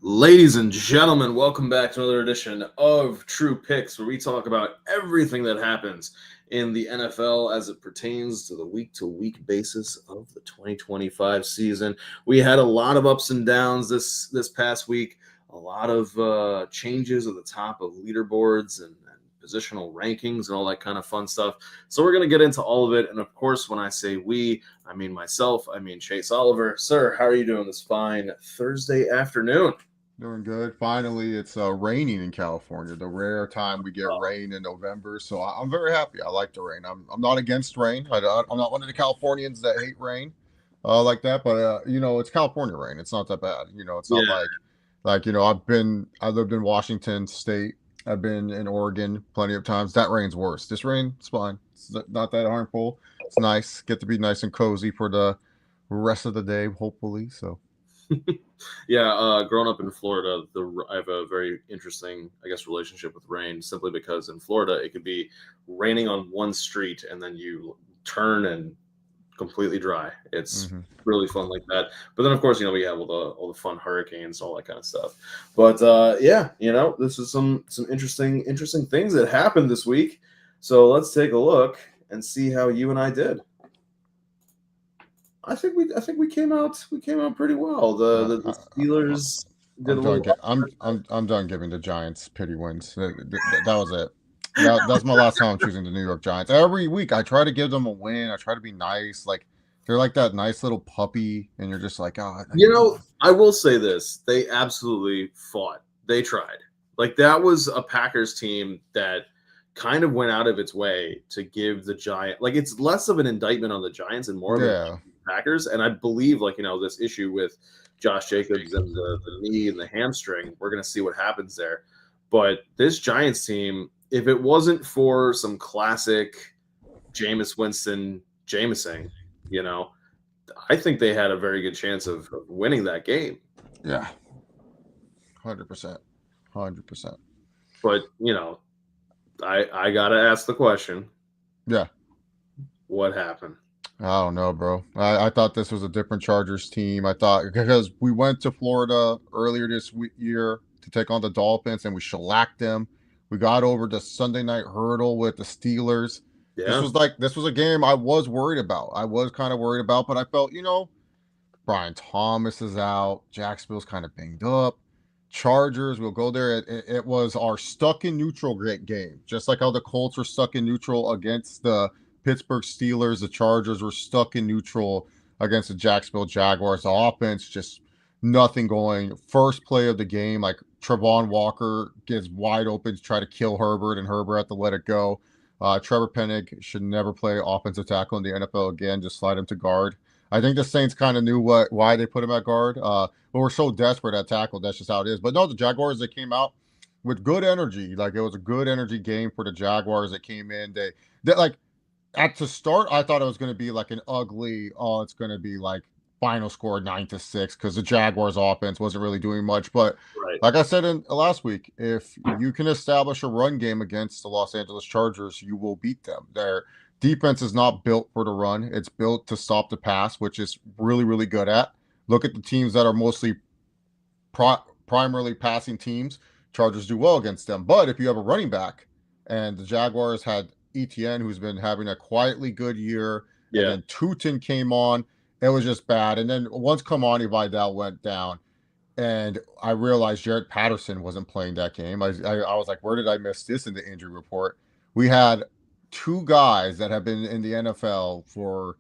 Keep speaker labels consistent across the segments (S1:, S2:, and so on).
S1: Ladies and gentlemen, welcome back to another edition of True Picks, where we talk about everything that happens in the NFL as it pertains to the week-to-week basis of the 2025 season. We had a lot of ups and downs this past week, a lot of changes at the top of leaderboards and positional rankings and all that kind of fun stuff. So we're going to get into all of it. And of course, when I say we, I mean myself, I mean Chase Oliver. Sir, how are you doing this fine Thursday afternoon?
S2: Doing good. Finally, it's raining in California. The rare time we get rain in November, so I'm very happy. I like the rain. I'm not against rain. I'm not one of the Californians that hate rain, like that. But it's California rain. It's not that bad. It's not
S1: Yeah.
S2: like I lived in Washington State. I've been in Oregon plenty of times. That rain's worse. This rain, it's fine. It's not that harmful. It's nice. Get to be nice and cozy for the rest of the day, hopefully. So.
S1: Yeah, growing up in Florida, I have a very interesting, I guess, relationship with rain, simply because in Florida it could be raining on one street and then you turn and completely dry. It's really fun like that. But then, of course, we have all the fun hurricanes, all that kind of stuff. But yeah, this is some interesting things that happened this week. So let's take a look and see how you and I did. I think we came out pretty well. The Steelers did a little.
S2: I'm done giving the Giants pity wins. That was it. That's my last time choosing the New York Giants. Every week I try to give them a win. I try to be nice. Like they're like that nice little puppy, and you're just like, oh.
S1: I will say this: they absolutely fought. They tried. Like that was a Packers team that kind of went out of its way to give the Giant. Like it's less of an indictment on the Giants and more of a Packers. And I believe, this issue with Josh Jacobs and the knee and the hamstring, we're going to see what happens there. But this Giants team, if it wasn't for some classic Jameis Winston Jamesing, I think they had a very good chance of winning that game.
S2: Yeah. 100%. 100%.
S1: But, I got to ask the question.
S2: Yeah.
S1: What happened?
S2: I don't know, bro. I thought this was a different Chargers team. I thought because we went to Florida earlier this year to take on the Dolphins and we shellacked them. We got over the Sunday night hurdle with the Steelers.
S1: Yeah.
S2: This was a game I was worried about. I was kind of worried about, but I felt, Brian Thomas is out. Jacksonville's kind of banged up. Chargers, we'll go there. It was our stuck in neutral game, just like how the Colts were stuck in neutral against the Pittsburgh Steelers. The Chargers were stuck in neutral against the Jacksonville Jaguars. The offense just nothing going. First play of the game, like Travon Walker gets wide open to try to kill Herbert, and Herbert had to let it go. Trevor Penning should never play offensive tackle in the NFL again. Just slide him to guard. I think the Saints kind of knew why they put him at guard. But we're so desperate at tackle. That's just how it is. But no, the Jaguars, they came out with good energy. Like it was a good energy game for the Jaguars that came in. They like at the start, I thought it was going to be like an ugly. Oh, it's going to be like final score 9-6 because the Jaguars offense wasn't really doing much. But like I said in last week, if you can establish a run game against the Los Angeles Chargers, you will beat them. Their defense is not built for the run. It's built to stop the pass, which is really, really good at. Look at the teams that are mostly primarily passing teams. Chargers do well against them. But if you have a running back, and the Jaguars had ETN, who's been having a quietly good year, and then Tootin came on, it was just bad. And then once Kamani Vidal went down, and I realized Jaret Patterson wasn't playing that game, I was like, where did I miss this in the injury report? We had two guys that have been in the NFL for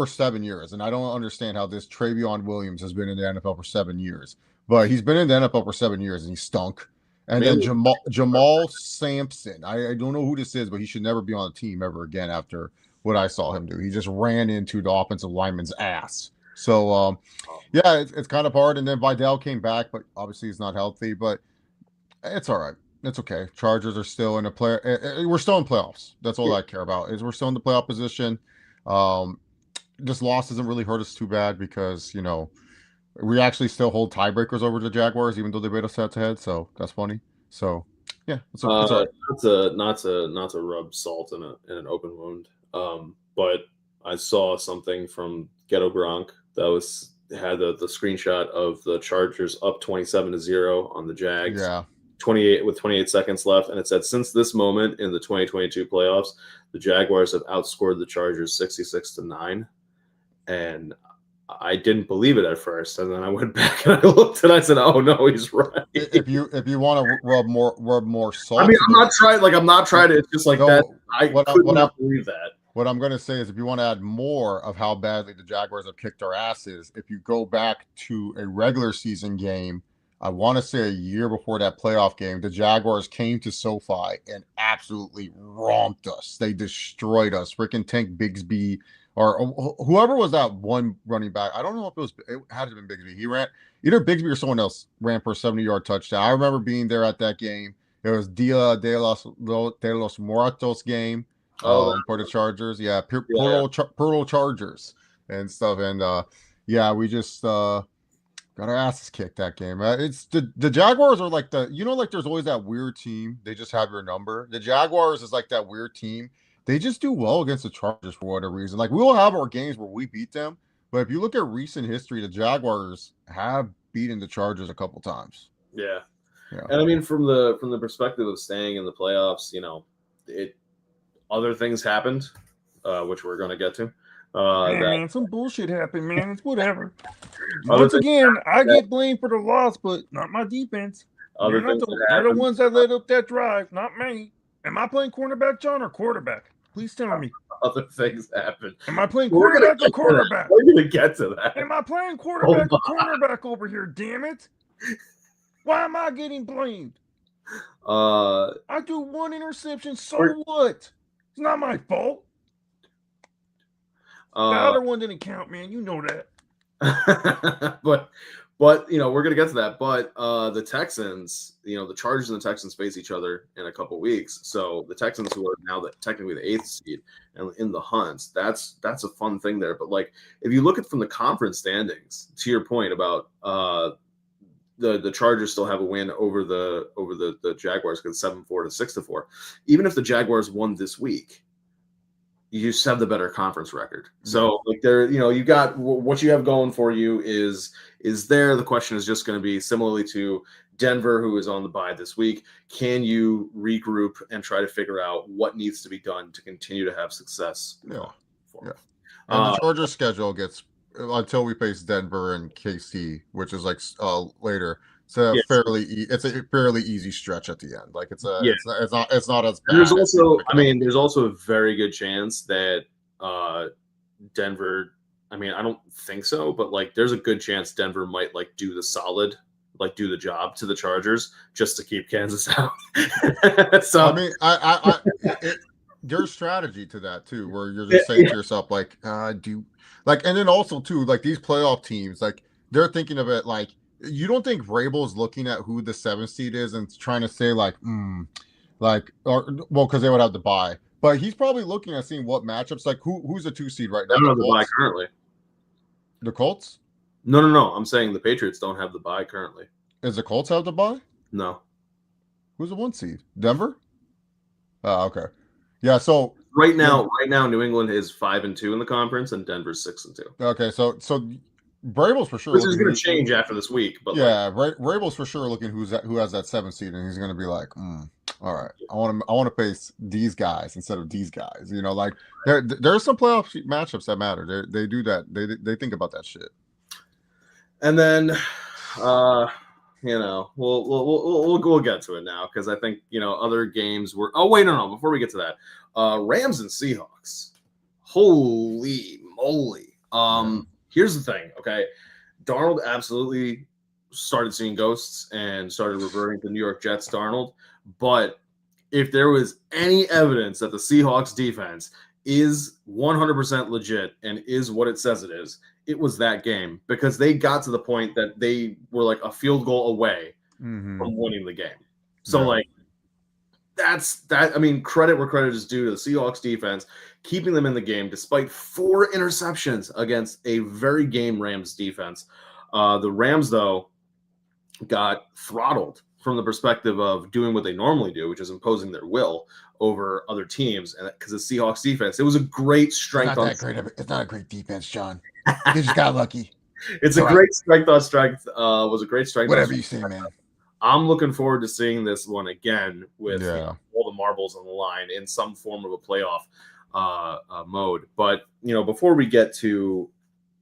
S2: 7 years, and I don't understand how this Travion Williams has been in the NFL for 7 years, but he's been in the NFL for 7 years and he stunk. And then Jamal Sampson, I don't know who this is, but he should never be on a team ever again after what I saw him do. He just ran into the offensive lineman's ass. So, yeah, it's kind of hard. And then Vidal came back, but obviously he's not healthy. But it's all right. It's okay. Chargers are still in a we're still in playoffs. That's all I care about is we're still in the playoff position. This loss doesn't really hurt us too bad because, we actually still hold tiebreakers over the Jaguars, even though they beat us head-to-head. So that's funny. So yeah, it's all right.
S1: Not to rub salt in an open wound. But I saw something from Ghetto Gronk that was had the screenshot of the Chargers up 27-0 on the Jags.
S2: Yeah.
S1: 28 seconds left, and it said, since this moment in the 2022 playoffs, the Jaguars have outscored the Chargers 66-9. And I didn't believe it at first, and then I went back and I looked and I said, "Oh no, he's right."
S2: If you want to rub more salt,
S1: I mean, I'm not trying to. It's just like
S2: no,
S1: that. I could not believe that.
S2: What I'm going to say is, if you want to add more of how badly the Jaguars have kicked our asses, if you go back to a regular season game, I want to say a year before that playoff game, the Jaguars came to SoFi and absolutely romped us. They destroyed us. Freaking Tank Bigsby or whoever was that one running back. I don't know if it had to have been Bigsby. He ran, either Bigsby or someone else ran for a 70-yard touchdown. I remember being there at that game. It was Dia de los Muertos game for the Chargers. Yeah, Pearl Chargers and stuff. And yeah, we just got our asses kicked that game. It's the Jaguars are like like there's always that weird team. They just have your number. The Jaguars is like that weird team. They just do well against the Chargers for whatever reason. Like, we will have our games where we beat them, but if you look at recent history, the Jaguars have beaten the Chargers a couple times.
S1: Yeah. And I mean, from the perspective of staying in the playoffs, other things happened, which we're going to get to.
S3: Man, some bullshit happened, man. It's whatever. Once again, I get blamed for the loss, but not my defense. They're the ones that led up that drive, not me. Am I playing cornerback, John, or quarterback? Please tell me.
S1: Other things happen.
S3: Am I playing quarterback or quarterback?
S1: We're going to get to that.
S3: Am I playing quarterback or cornerback over here, damn it? Why am I getting blamed? I do one interception, so what? It's not my fault. The other one didn't count, man. You know that.
S1: But we're gonna get to that. But the Texans, the Chargers and the Texans face each other in a couple weeks. So the Texans, who are now technically the 8th seed and in the hunt, that's a fun thing there. But like, if you look at from the conference standings, to your point about the Chargers still have a win over the Jaguars because 7-4 to 6-4. Even if the Jaguars won this week, you just have the better conference record. So like you got what you have going for you is there. The question is just going to be similarly to Denver, who is on the bye this week. Can you regroup and try to figure out what needs to be done to continue to have success?
S2: And the Chargers schedule gets until we face Denver and KC, which is like later. It's a fairly easy stretch at the end. Like it's not as bad.
S1: There's also a very good chance that Denver. I mean, I don't think so, but like there's a good chance Denver might like do the job to the Chargers just to keep Kansas out. So
S2: I mean, there's strategy to that too, where you're just saying to yourself like, and then also too, like these playoff teams, like they're thinking of it like. You don't think Vrabel's looking at who the 7th seed is and trying to say because they would have to bye, but he's probably looking at seeing what matchups, like who's the 2 seed right now.
S1: I don't have the bye currently.
S2: The Colts?
S1: No. I'm saying the Patriots don't have the bye currently.
S2: Is the Colts have the bye?
S1: No.
S2: Who's the 1 seed? Denver? Oh, okay. Yeah. So
S1: right now, New England is 5-2 in the conference, and Denver's 6-2.
S2: Okay, so. Vrabel's for sure.
S1: This is going to change after this week, but
S2: Vrabel's for sure looking who has that 7th seed, and he's going to be like, all right, I want to face these guys instead of these guys. Like there's some playoff matchups that matter. They do that. They think about that shit.
S1: And then, we'll get to it now because I think other games were. Oh wait, no. Before we get to that, Rams and Seahawks. Holy moly! Here's the thing, okay? Darnold absolutely started seeing ghosts and started reverting to New York Jets Darnold. But if there was any evidence that the Seahawks defense is 100% legit and is what it says it is, it was that game because they got to the point that they were like a field goal away from winning the game. So that's that. I mean, credit where credit is due to the Seahawks defense, keeping them in the game despite 4 interceptions against a very game Rams defense. The Rams, though, got throttled from the perspective of doing what they normally do, which is imposing their will over other teams. And because the Seahawks defense, it was a great strength.
S2: It's not a great defense, John. They just got lucky.
S1: It's a great strike. Was a great strike.
S2: Whatever you say, man.
S1: I'm looking forward to seeing this one again with all the marbles on the line in some form of a playoff mode. But before we get to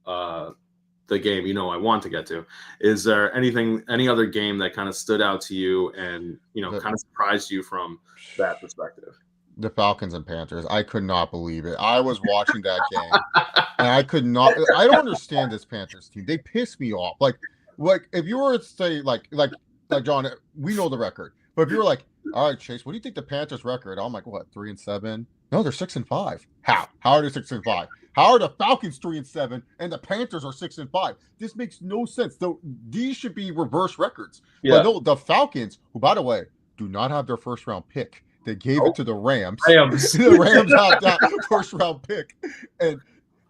S1: the game, I want to get to, is there any other game that kind of stood out to you and kind of surprised you from that perspective?
S2: The Falcons and Panthers. I could not believe it. I was watching that game and I don't understand this Panthers team. They piss me off. Like if you were to say like John, we know the record, but if you were like, all right, Chase, what do you think the Panthers record? I'm like, what, 3-7? No, they're 6-5. How are they 6-5? How are the Falcons 3-7 and the Panthers are 6-5? This makes no sense. Though these should be reverse records. Yeah. But no, the Falcons, who by the way do not have their first round pick, they gave it to the Rams. The Rams have that first round pick, and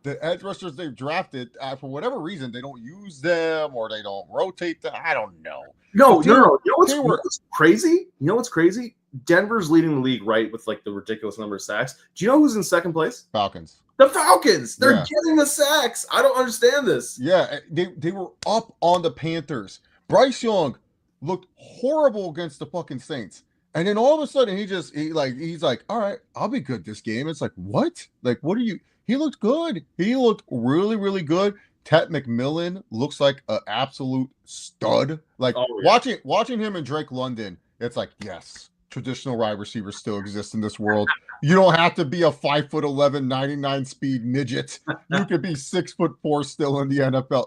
S2: the edge rushers they've drafted, for whatever reason, they don't use them or they don't rotate them. I don't know.
S1: No. You know what's crazy? You know what's crazy? Denver's leading the league, right, with like the ridiculous number of sacks. Do you know who's in second place?
S2: Falcons.
S1: The Falcons. They're getting the sacks. I don't understand this.
S2: Yeah, they were up on the Panthers. Bryce Young looked horrible against the fucking Saints. And then all of a sudden he's like, all right, I'll be good this game. It's like, what? Like, what are you? He looked good. He looked really, really good. Ted McMillan looks like an absolute stud. Like watching him and Drake London, it's like, yes, traditional wide receivers still exist in this world. You don't have to be a 5'11", 99 speed midget. You could be 6'4" still in the NFL.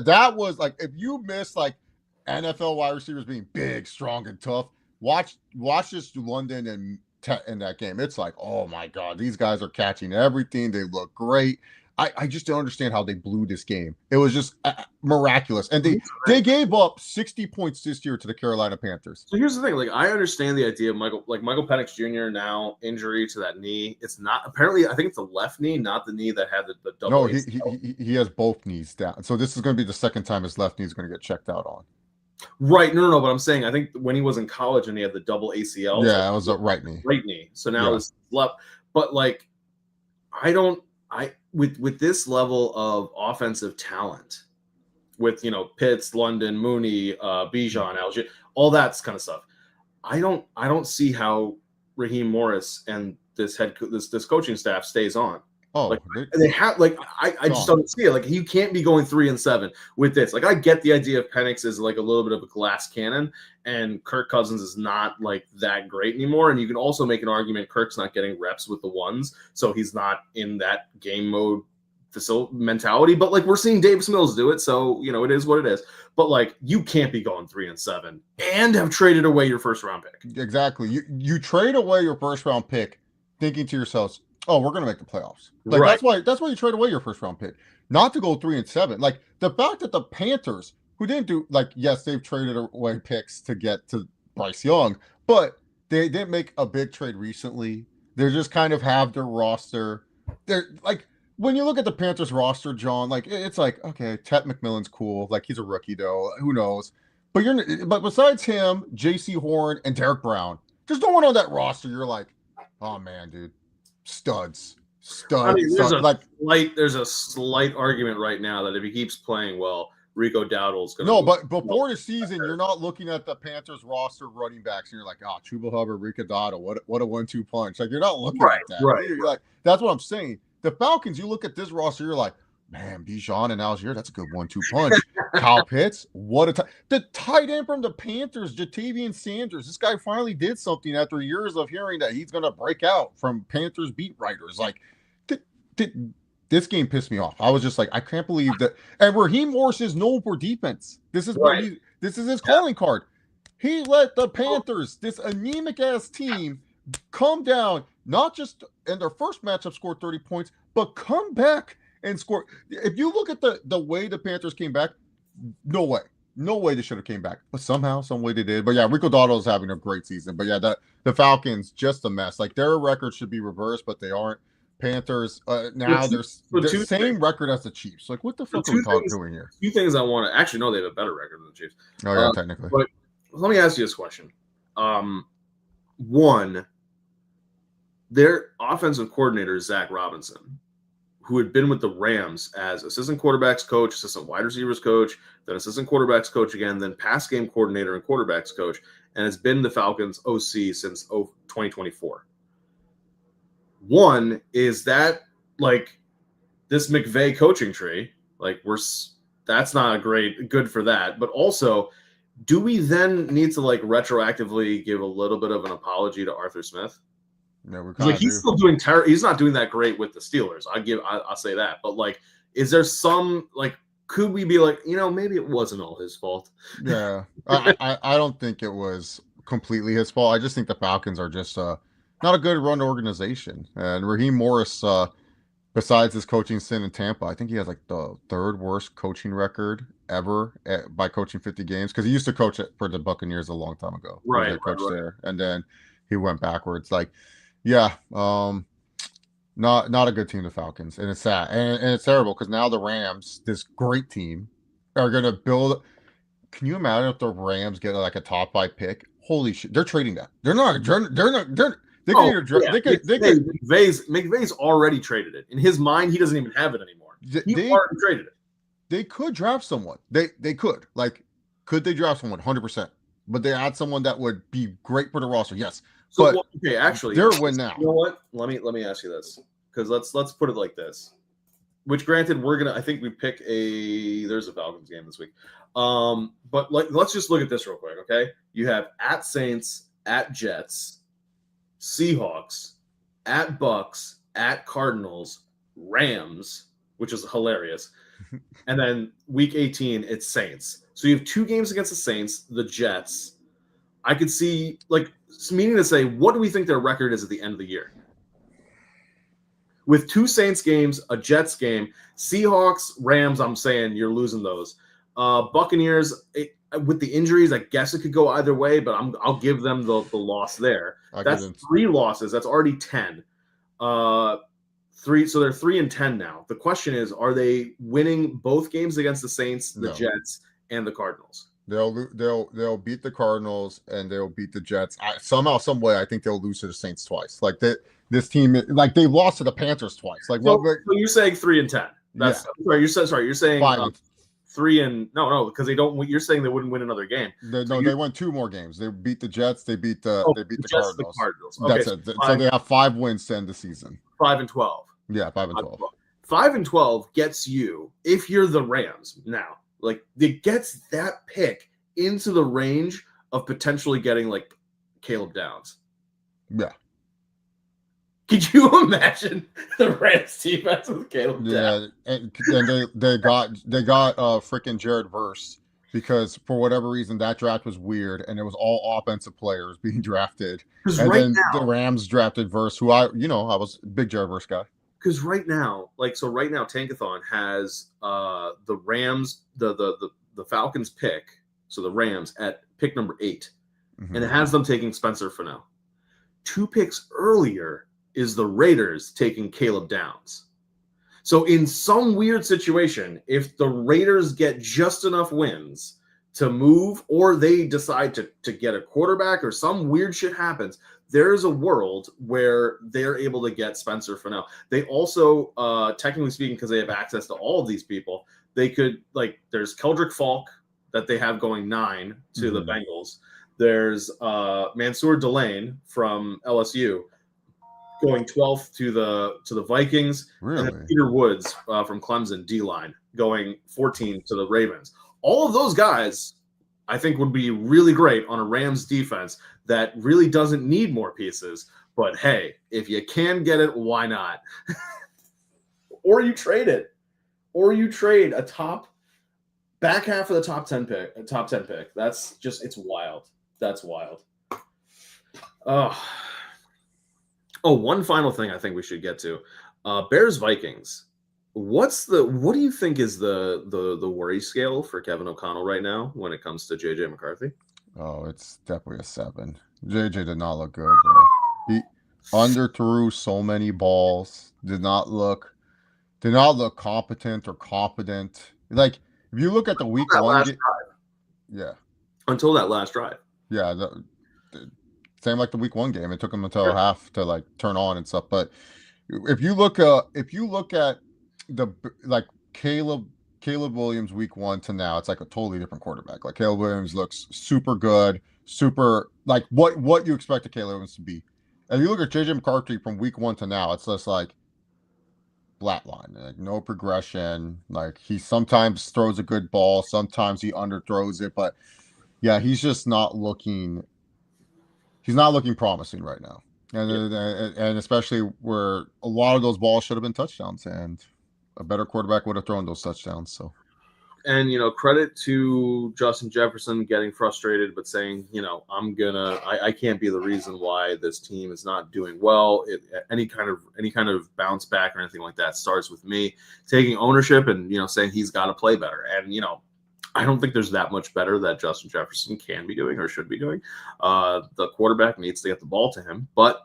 S2: That was like, if you miss like NFL wide receivers being big, strong, and tough, watch this London and in that game. It's like, oh my God, these guys are catching everything. They look great. I just don't understand how they blew this game. It was just miraculous. And they gave up 60 points this year to the Carolina Panthers.
S1: So here's the thing. Like, I understand the idea of Michael Penix Jr. now injury to that knee. It's not, apparently, I think it's the left knee, not the knee that had the double.
S2: No, he has both knees down. So this is going to be the second time his left knee is going to get checked out on.
S1: Right. No. But I'm saying, I think when he was in college and he had the double ACL.
S2: Yeah, it was a right knee.
S1: Right knee. So now it's left. But like, with this level of offensive talent, with Pitts, London, Mooney, Bijan, Algier, all that kind of stuff, I don't see how Raheem Morris and this coaching staff stays on.
S2: Oh,
S1: like, they have I just don't see it. Like, you can't be going 3-7 with this. Like, I get the idea of Penix is like a little bit of a glass cannon, and Kirk Cousins is not like that great anymore. And you can also make an argument Kirk's not getting reps with the ones, so he's not in that game mode mentality. But like, we're seeing Davis Mills do it, so it is what it is. But like, you can't be going 3-7 and have traded away your first round pick.
S2: Exactly. You trade away your first round pick, thinking to yourselves, oh, we're going to make the playoffs. Like, right. That's why you trade away your first round pick, not to go 3-7. Like, the fact that the Panthers, who didn't do, like, yes, they've traded away picks to get to Bryce Young, but they didn't make a big trade recently. They just kind of have their roster. They're like, when you look at the Panthers roster, John, like, it's like, okay, Ted McMillan's cool. Like, he's a rookie though. Who knows? But besides him, J.C. Horn and Derek Brown, there's no one on that roster. You're like, oh man, dude. Studs.
S1: I mean, there's a slight argument right now that if he keeps playing well, Rico Dowdle's going to.
S2: No, but before the season, you're not looking at the Panthers roster running backs, and you're like, Chuba Hubbard, Rico Dowdle, what a 1-2 punch. Like, you're not looking at that.
S1: Right.
S2: You're like, that's what I'm saying. The Falcons, you look at this roster, you're like, man, Bijan and Algier, that's a good 1-2 punch. Kyle Pitts, the tight end from the Panthers, Jatavian Sanders. This guy finally did something after years of hearing that he's going to break out from Panthers beat writers. Like, this game pissed me off. I was just like, I can't believe that. And Raheem Morris is known for defense. This is this is his calling card. He let the Panthers, this anemic ass team, come down. Not just in their first matchup, scored 30 points, but come back and score. If you look at the way the Panthers came back, no way they should have came back. But somehow, some way they did. But yeah, Rico Dowdle is having a great season. But yeah, the Falcons, just a mess. Like, their record should be reversed, but they aren't. Panthers, now they're the same record as the Chiefs. Like, what the fuck are we doing here?
S1: Two things I want to actually know, they have a better record than the Chiefs.
S2: Oh yeah, technically.
S1: But let me ask you this question. One, their offensive coordinator is Zach Robinson, who had been with the Rams as assistant quarterbacks coach, assistant wide receivers coach, then assistant quarterbacks coach again, then pass game coordinator and quarterbacks coach, and has been the Falcons OC since 2024. One is that like this McVay coaching tree, like that's not good for that. But also, do we then need to like retroactively give a little bit of an apology to Arthur Smith?
S2: Yeah, we're
S1: like he's still doing he's not doing that great with the Steelers. I'll say that. But like, is there some like, could we be like, maybe it wasn't all his fault?
S2: Yeah, I don't think it was completely his fault. I just think the Falcons are just not a good run organization. And Raheem Morris, besides his coaching stint in Tampa, I think he has like the third worst coaching record ever by coaching 50 games, because he used to coach for the Buccaneers a long time ago.
S1: Right,
S2: coach there, and then he went backwards. Like, yeah, not a good team, the Falcons, and it's sad and it's terrible because now the Rams, this great team, are gonna build. Can you imagine if the Rams get like a top 5 pick? Holy shit, they're trading that. They're not. They could.
S1: McVay's already traded it. In his mind, he doesn't even have it anymore. He already traded it.
S2: They could draft someone. They could. Like, could they draft someone? 100%. But they add someone that would be great for the roster. Yes.
S1: So okay, actually,
S2: they're a win now.
S1: You know what? Let me ask you this, because let's put it like this. Which, granted, I think we pick there's a Falcons game this week. But let's just look at this real quick, okay? You have at Saints, at Jets, Seahawks, at Bucks, at Cardinals, Rams, which is hilarious. And then week 18, it's Saints. So you have 2 games against the Saints, the Jets. I could see, meaning to say, what do we think their record is at the end of the year? With 2 Saints games, a Jets game, Seahawks, Rams, I'm saying you're losing those. Buccaneers, with the injuries, I guess it could go either way, but I'll give them the loss there. That's 3 losses. That's already 10. 3. So they're 3-10 now. The question is, are they winning both games against the Saints, the Jets, and the Cardinals?
S2: They'll beat the Cardinals and they'll beat the Jets. Somehow, some way, I think they'll lose to the Saints twice. Like this team, like they've lost to the Panthers twice. Like,
S1: so you're saying 3-10? That's You're saying
S2: 5.
S1: 3 because they don't. You're saying they wouldn't win another game.
S2: They won 2 more games. They beat the Jets. They beat the Cardinals.
S1: The Cardinals. Okay,
S2: that's it. So they have 5 wins to end the season.
S1: 5-12.
S2: Yeah, 5-12.
S1: 5-12 gets you, if you're the Rams now, like it gets that pick into the range of potentially getting like Caleb Downs.
S2: Yeah.
S1: Could you imagine the Rams defense with Caleb Downs?
S2: Yeah, and they got freaking Jared Verse, because for whatever reason that draft was weird and it was all offensive players being drafted. And then the Rams drafted Verse, who I was a big Jared Verse guy.
S1: Because right now, Tankathon has the Rams, the Falcons pick, so the Rams at pick number 8, and it has them taking Spencer Fennell. 2 picks earlier is the Raiders taking Caleb Downs. So in some weird situation, if the Raiders get just enough wins to move, or they decide to get a quarterback, or some weird shit happens, there's a world where they're able to get Spencer Fennell. They also, technically speaking, because they have access to all of these people, they could, there's Keldrick Falk that they have going 9 to the Bengals. There's Mansour Delane from LSU going 12th to the Vikings.
S2: Really?
S1: And then Peter Woods from Clemson, D-line, going 14 to the Ravens. All of those guys, I think, would be really great on a Rams defense that really doesn't need more pieces. But hey, if you can get it, why not? Or you trade it. Or you trade a back half of the top 10 pick. That's just, it's wild. That's wild. Oh, one final thing I think we should get to. Bears Vikings. What do you think is the worry scale for Kevin O'Connell right now when it comes to JJ McCarthy?
S2: Oh, it's definitely a 7. JJ did not look good, bro. He underthrew so many balls. Did not look competent or confident. Like, if you look at the week 1 game, yeah,
S1: until that last drive,
S2: yeah, same like the week 1 game. It took him until half to turn on and stuff. But if you look at Caleb Williams week 1 to now, it's like a totally different quarterback. Like Caleb Williams looks super good, super like what you expect Caleb Williams to be. And you look at JJ McCarthy from week 1 to now, it's just like flatline, like no progression. Like he sometimes throws a good ball, sometimes he underthrows it, but yeah, he's just not looking. He's not looking promising right now, and especially where a lot of those balls should have been touchdowns, and a better quarterback would have thrown those touchdowns. So,
S1: and credit to Justin Jefferson getting frustrated, but saying, I can't be the reason why this team is not doing well. Any kind of bounce back or anything like that starts with me taking ownership and saying he's got to play better. And I don't think there's that much better that Justin Jefferson can be doing or should be doing. The quarterback needs to get the ball to him, but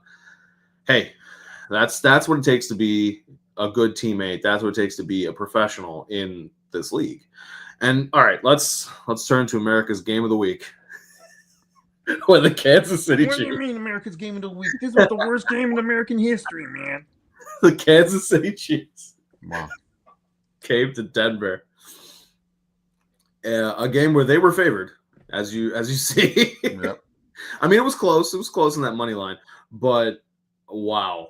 S1: hey, that's what it takes to be a good teammate. That's what it takes to be a professional in this league. And all right, let's turn to America's game of the week. With the Kansas City Chiefs.
S3: What do you mean America's game of the week? This was the worst game in American history, man.
S1: The Kansas City Chiefs.
S2: Wow.
S1: Came to Denver. A game where they were favored, as you see.
S2: Yep.
S1: I mean, it was close. It was close in that money line, but wow.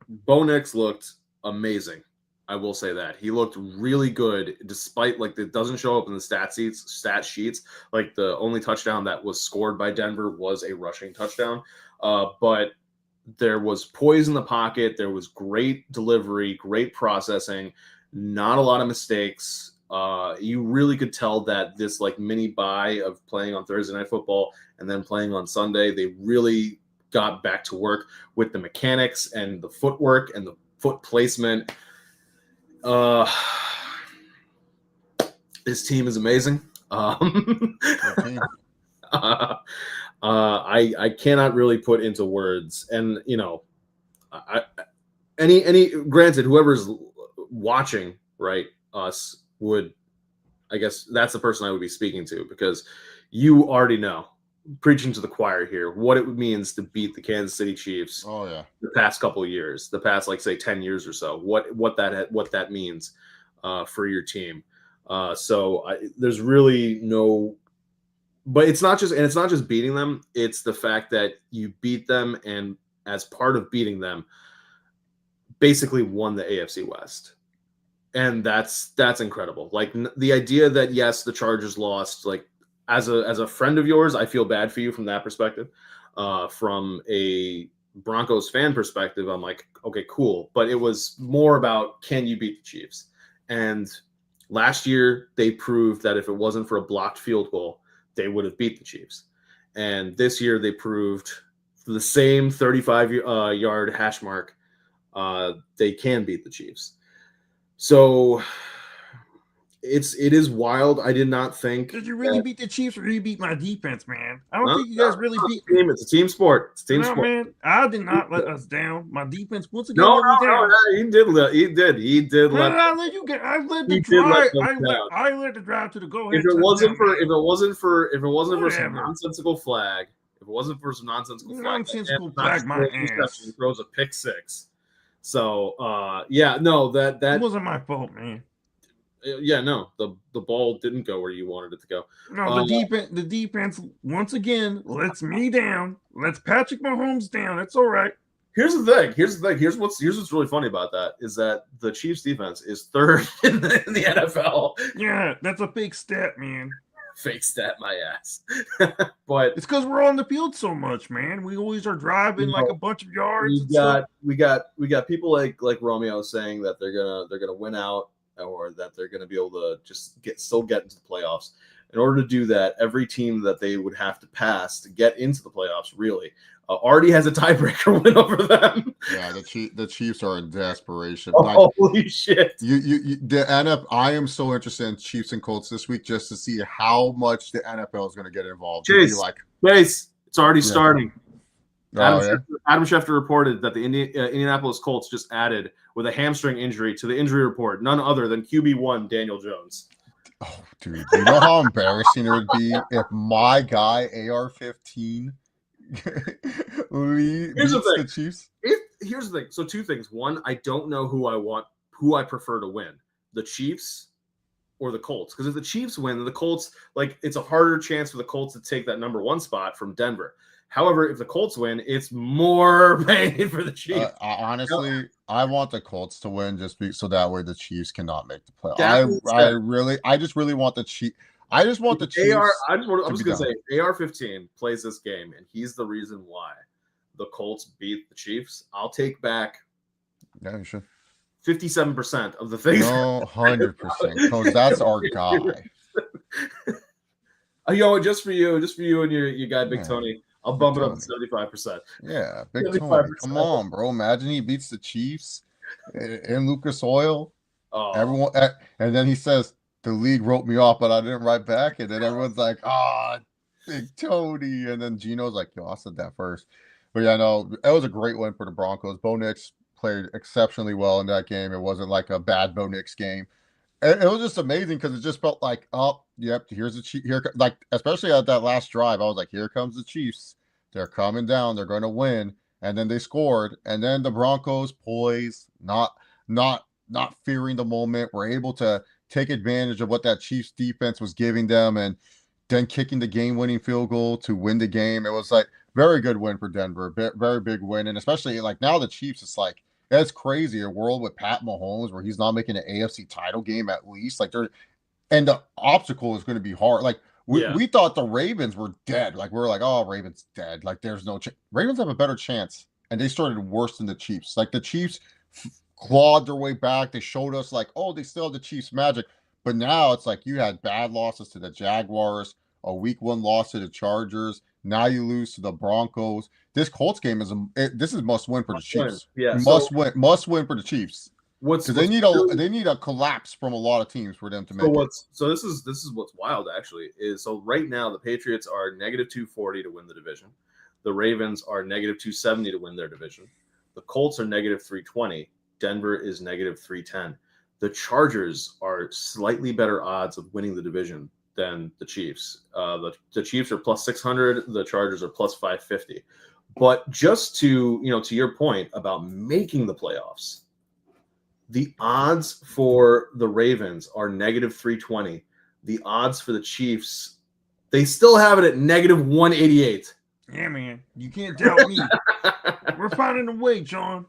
S1: Bo Nix looked amazing. I will say that he looked really good, despite it doesn't show up in the stat sheets. Like the only touchdown that was scored by Denver was a rushing touchdown, but there was poise in the pocket. There was great delivery, great processing, not a lot of mistakes. You really could tell that this mini bye of playing on Thursday Night Football and then playing on Sunday, they really got back to work with the mechanics and the footwork and the foot placement. This team is amazing. I cannot really put into words, and granted, whoever's watching us would, I guess that's the person I would be speaking to, because you already know, preaching to the choir here, what it means to beat the Kansas City Chiefs.
S2: Oh yeah,
S1: the past couple of years, the past say 10 years or so, what that means for your team. So there's really no, but it's not just beating them. It's the fact that you beat them, and as part of beating them, basically won the AFC West. And that's incredible. The idea that yes, the Chargers lost, as a friend of yours, I feel bad for you from that perspective. From a Broncos fan perspective, I'm like, okay, cool. But it was more about, can you beat the Chiefs? And last year they proved that if it wasn't for a blocked field goal, they would have beat the Chiefs. And this year they proved the same 35-yard hash mark, they can beat the Chiefs. So it is wild. I did not think.
S3: Did you really beat the Chiefs, or did you beat my defense, man? I don't think you guys really beat.
S1: It's a team sport. It's a team sport.
S3: Man, I did not let us down. My defense once again
S1: No,
S3: let me down.
S1: He did. He did.
S3: I let you get. I led the drive. I led the drive to the go ahead.
S1: If it wasn't for some nonsensical flag,
S3: my ass.
S1: He throws a pick six. So that
S3: wasn't my fault, man.
S1: Yeah, no, the ball didn't go where you wanted it to go.
S3: No, the defense once again lets me down. Lets Patrick Mahomes down. That's all right.
S1: Here's the thing. Here's what's really funny about that is that the Chiefs defense is third in the NFL.
S3: Yeah, that's a fake stat, man.
S1: Fake stat, my ass. But
S3: it's because we're on the field so much, man. We always are driving a bunch of yards.
S1: We got people like Romeo saying that they're gonna win out, or that they're gonna be able to just still get into the playoffs. In order to do that, every team that they would have to pass to get into the playoffs really already has a tiebreaker win over them.
S2: Yeah, the Chiefs are in desperation.
S1: Holy shit!
S2: I am so interested in Chiefs and Colts this week just to see how much the NFL is going to get involved.
S1: Chase, it's already starting. Adam Schefter reported that the Indianapolis Colts just added with a hamstring injury to the injury report none other than QB1 Daniel Jones.
S2: Oh, dude, you know how embarrassing it would be if my guy AR-15 beats the Chiefs?
S1: Here's the thing. So two things. One, I don't know who I want who I prefer to win, the Chiefs or the Colts. Because if the Chiefs win, the Colts, like, it's a harder chance for the Colts to take that number 1 spot from Denver. However, if the Colts win, it's more pain for the Chiefs.
S2: Honestly, I want the Colts to win so that way the Chiefs cannot make the playoffs. I just really want the Chiefs. I just want the Chiefs.
S1: I'm just going to say, AR-15 plays this game, and he's the reason why the Colts beat the Chiefs. I'll take back 57% of the things.
S2: No, 100%, because that's our guy.
S1: Just for you and your guy, Big Tony, I'll bump it up to 75%.
S2: Yeah, Big Tony. Come on, bro. Imagine he beats the Chiefs in Lucas Oil.
S1: Oh.
S2: Everyone, and then he says, the league wrote me off, but I didn't write back. And then everyone's like, Big Tony. And then Gino's like, yo, I said that first. But yeah, no, it was a great win for the Broncos. Bo Nix played exceptionally well in that game. It wasn't like a bad Bo Nix game. It was just amazing because it just felt like, here's the Chiefs. Like, especially at that last drive, I was like, here comes the Chiefs. They're coming down. They're going to win. And then they scored. And then the Broncos poised, not fearing the moment, were able to take advantage of what that Chiefs defense was giving them, and then kicking the game-winning field goal to win the game. It was like very good win for Denver, very big win, and especially like now the Chiefs. It's like it's crazy a world with Pat Mahomes where he's not making an AFC title game at least. Like and the obstacle is going to be hard. Like we thought the Ravens were dead. Like we were like, oh, Ravens dead. Like there's no chance. Ravens have a better chance, and they started worse than the Chiefs. Like the Chiefs clawed their way back. They showed us like, oh, they still have the Chiefs magic. But now it's like you had bad losses to the Jaguars, a week 1 loss to the Chargers. Now you lose to the Broncos. This Colts game is must win for the Chiefs.
S1: Yeah,
S2: must win for the Chiefs. They need a collapse from a lot of teams for them to make it.
S1: So this is what's wild actually is so right now the Patriots are -240 to win the division. The Ravens are -270 to win their division. The Colts are -320. Denver is -310. The Chargers are slightly better odds of winning the division than the Chiefs. The Chiefs are +600. The Chargers are +550. But just to your point about making the playoffs, the odds for the Ravens are -320. The odds for the Chiefs, they still have it at -188.
S3: Yeah, man. You can't doubt me. We're finding a way, John.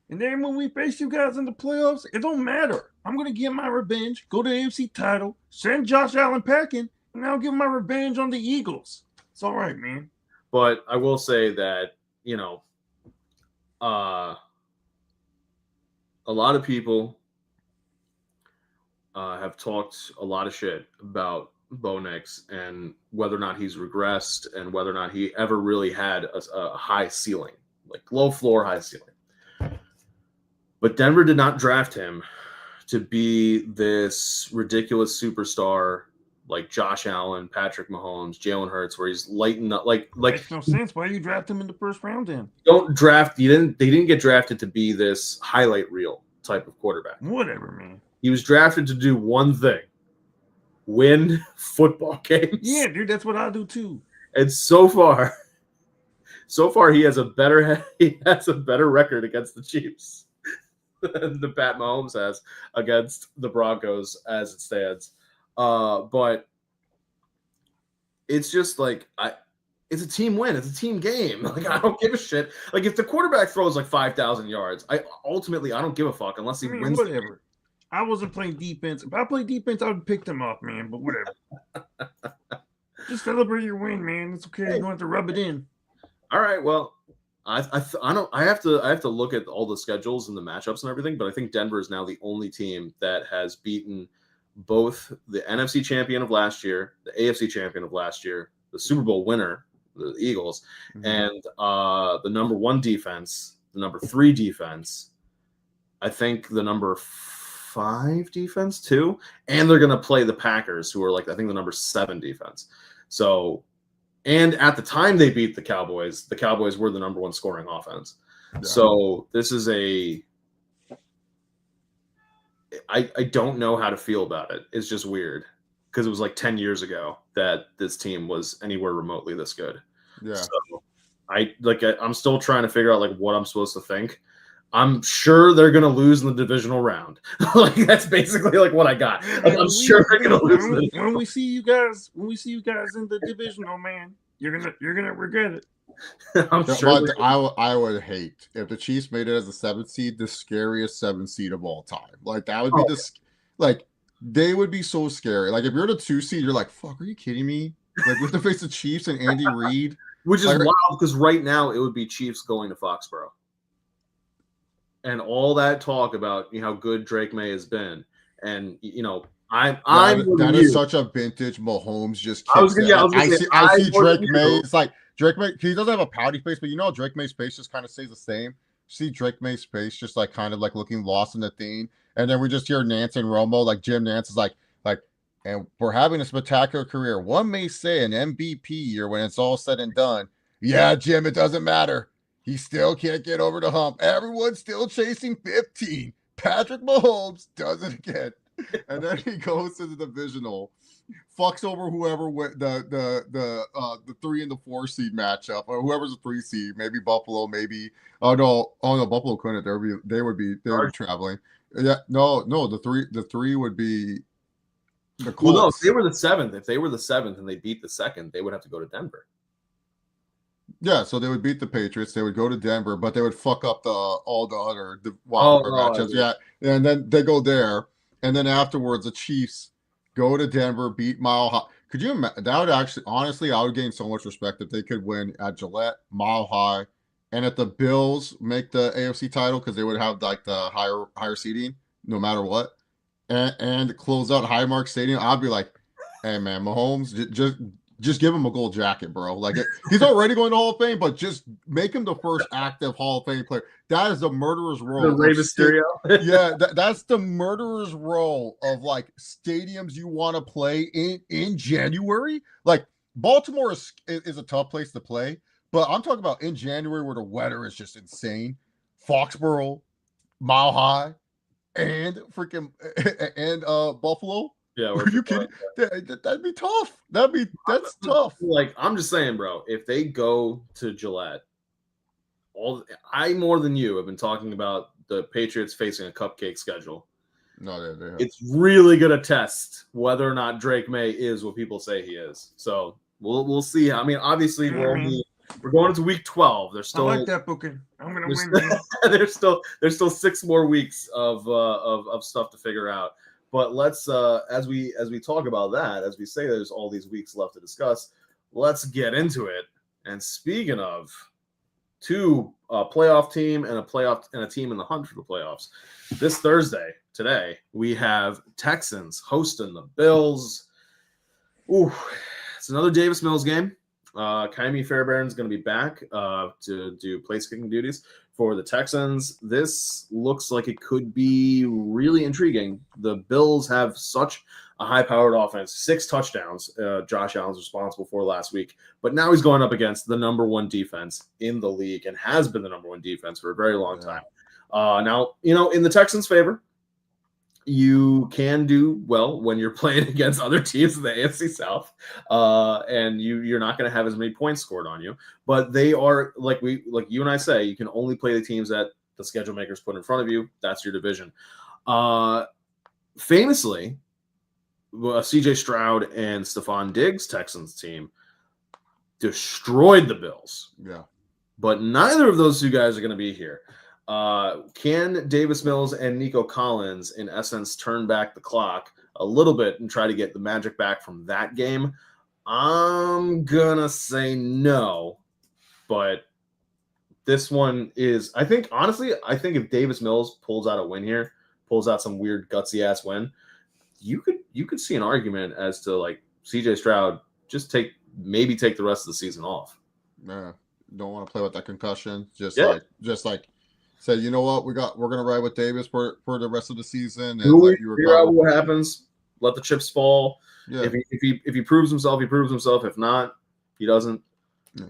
S3: And then when we face you guys in the playoffs, it don't matter. I'm going to get my revenge, go to the AFC title, send Josh Allen packing, and I'll give my revenge on the Eagles. It's all right, man.
S1: But I will say that, a lot of people have talked a lot of shit about Bo Nix and whether or not he's regressed and whether or not he ever really had a high ceiling, like low floor, high ceiling. But Denver did not draft him to be this ridiculous superstar like Josh Allen, Patrick Mahomes, Jalen Hurts, where he's lighting up. Like
S3: makes no sense. Why you draft him in the first round then?
S1: They didn't get drafted to be this highlight reel type of quarterback.
S3: Whatever, man.
S1: He was drafted to do one thing: win football games.
S3: Yeah, dude, that's what I do too.
S1: And so far he has a better record against the Chiefs than the Pat Mahomes has against the Broncos as it stands. But it's just like it's a team win. It's a team game. Like I don't give a shit. Like if the quarterback throws like 5,000 yards, I don't give a fuck unless he wins.
S3: Whatever. I wasn't playing defense. If I played defense, I would pick them up, man. But whatever. Just celebrate your win, man. It's okay. You don't have to rub it in.
S1: All right. Well, I have to look at all the schedules and the matchups and everything, but I think Denver is now the only team that has beaten both the NFC champion of last year, the AFC champion of last year, the Super Bowl winner, the Eagles, and the number 1 defense, the number 3 defense, I think the number 5 defense too, and they're going to play the Packers, who are like I think the number 7 defense. So, and at the time they beat the Cowboys were the number 1 scoring offense. Yeah. So this is I don't know how to feel about it. It's just weird because it was like 10 years ago that this team was anywhere remotely this good.
S2: Yeah.
S1: So I'm still trying to figure out like what I'm supposed to think. I'm sure they're gonna lose in the divisional round. Like that's basically like what I got. I'm sure they're gonna lose.
S3: When we see you guys in the divisional, man, you're gonna regret it.
S1: I'm sure.
S2: But I would hate if the Chiefs made it as a 7th seed, the scariest 7th seed of all time. Like that would be like they would be so scary. Like if you're the 2 seed, you're like, fuck, are you kidding me? Like with the face of Chiefs and Andy Reid.
S1: Which is wild because right now it would be Chiefs going to Foxborough. And all that talk about how good Drake May has been. And that
S2: is such a vintage Mahomes just kicks
S1: I
S2: see Drake May. It's like Drake May, he doesn't have a pouty face, but Drake May's face just kind of stays the same. See Drake May's face just like kind of like looking lost in the thing. And then we just hear Nance and Romo, like Jim Nance is like, and we're having a spectacular career. One may say an MVP year when it's all said and done. Yeah, Jim, it doesn't matter. He still can't get over the hump. Everyone's still chasing 15. Patrick Mahomes does it again. And then he goes to the divisional, fucks over whoever the 3 and the 4 seed matchup, or whoever's the 3 seed, maybe Buffalo, maybe no, Buffalo couldn't. They would be traveling. Yeah, no, the three would be the Colts. Well, no,
S1: if they were the 7th and they beat the 2nd, they would have to go to Denver.
S2: Yeah, so they would beat the Patriots. They would go to Denver, but they would fuck up all the other matchups. Yeah, and then they go there, and then afterwards the Chiefs go to Denver, beat Mile High. Could you imagine? That would actually, honestly, I would gain so much respect if they could win at Gillette, Mile High, and if the Bills make the AFC title because they would have like the higher seeding no matter what, and close out Highmark Stadium. I'd be like, hey man, Mahomes, just give him a gold jacket, bro. Like he's already going to Hall of Fame, but just make him the first active Hall of Fame player. That is the murderer's role.
S1: The Rey Mysterio.
S2: Yeah, that's the murderer's role of like stadiums you want to play in January. Like Baltimore is a tough place to play, but I'm talking about in January where the weather is just insane. Foxborough, Mile High, and freaking and Buffalo.
S1: Yeah,
S2: are you kidding? That'd be tough. That's tough.
S1: Like I'm just saying, bro. If they go to Gillette, I more than you have been talking about the Patriots facing a cupcake schedule.
S2: No,
S1: it's really gonna test whether or not Drake May is what people say he is. So we'll see. I mean, obviously we're going into week 12. There's still
S3: I like that booking. I'm gonna win.
S1: There's still 6 more weeks of stuff to figure out. But let's as we talk about that, as we say there's all these weeks left to discuss, let's get into it. And speaking of 2 playoff team and a team in the hunt for the playoffs, this Thursday, today, we have Texans hosting the Bills. Ooh, it's another Davis Mills game. Kaimi Fairbairn's going to be back to do place kicking duties for the Texans. This looks like it could be really intriguing. The Bills have such a high-powered offense, 6 touchdowns Josh Allen's responsible for last week, but now he's going up against the number 1 defense in the league and has been the number 1 defense for a very long time. Now, in the Texans' favor, you can do well when you're playing against other teams in the AFC South, and you're not going to have as many points scored on you. But they are like you and I say, you can only play the teams that the schedule makers put in front of you. That's your division. Famously, C.J. Stroud and Stephon Diggs' Texans team destroyed the Bills.
S2: Yeah,
S1: but neither of those 2 guys are going to be here. Can Davis Mills and Nico Collins, in essence, turn back the clock a little bit and try to get the magic back from that game? I'm gonna say no, but this one is. I think if Davis Mills pulls out a win here, pulls out some weird gutsy ass win, you could see an argument as to like CJ Stroud just take the rest of the season off.
S2: Yeah, don't want to play with that concussion. Just like. Say, you know what, we're gonna ride with Davis for the rest of the season, and
S1: figure out what happens. Let the chips fall.
S2: Yeah.
S1: If he proves himself, he proves himself. If not, he doesn't.
S2: Yeah.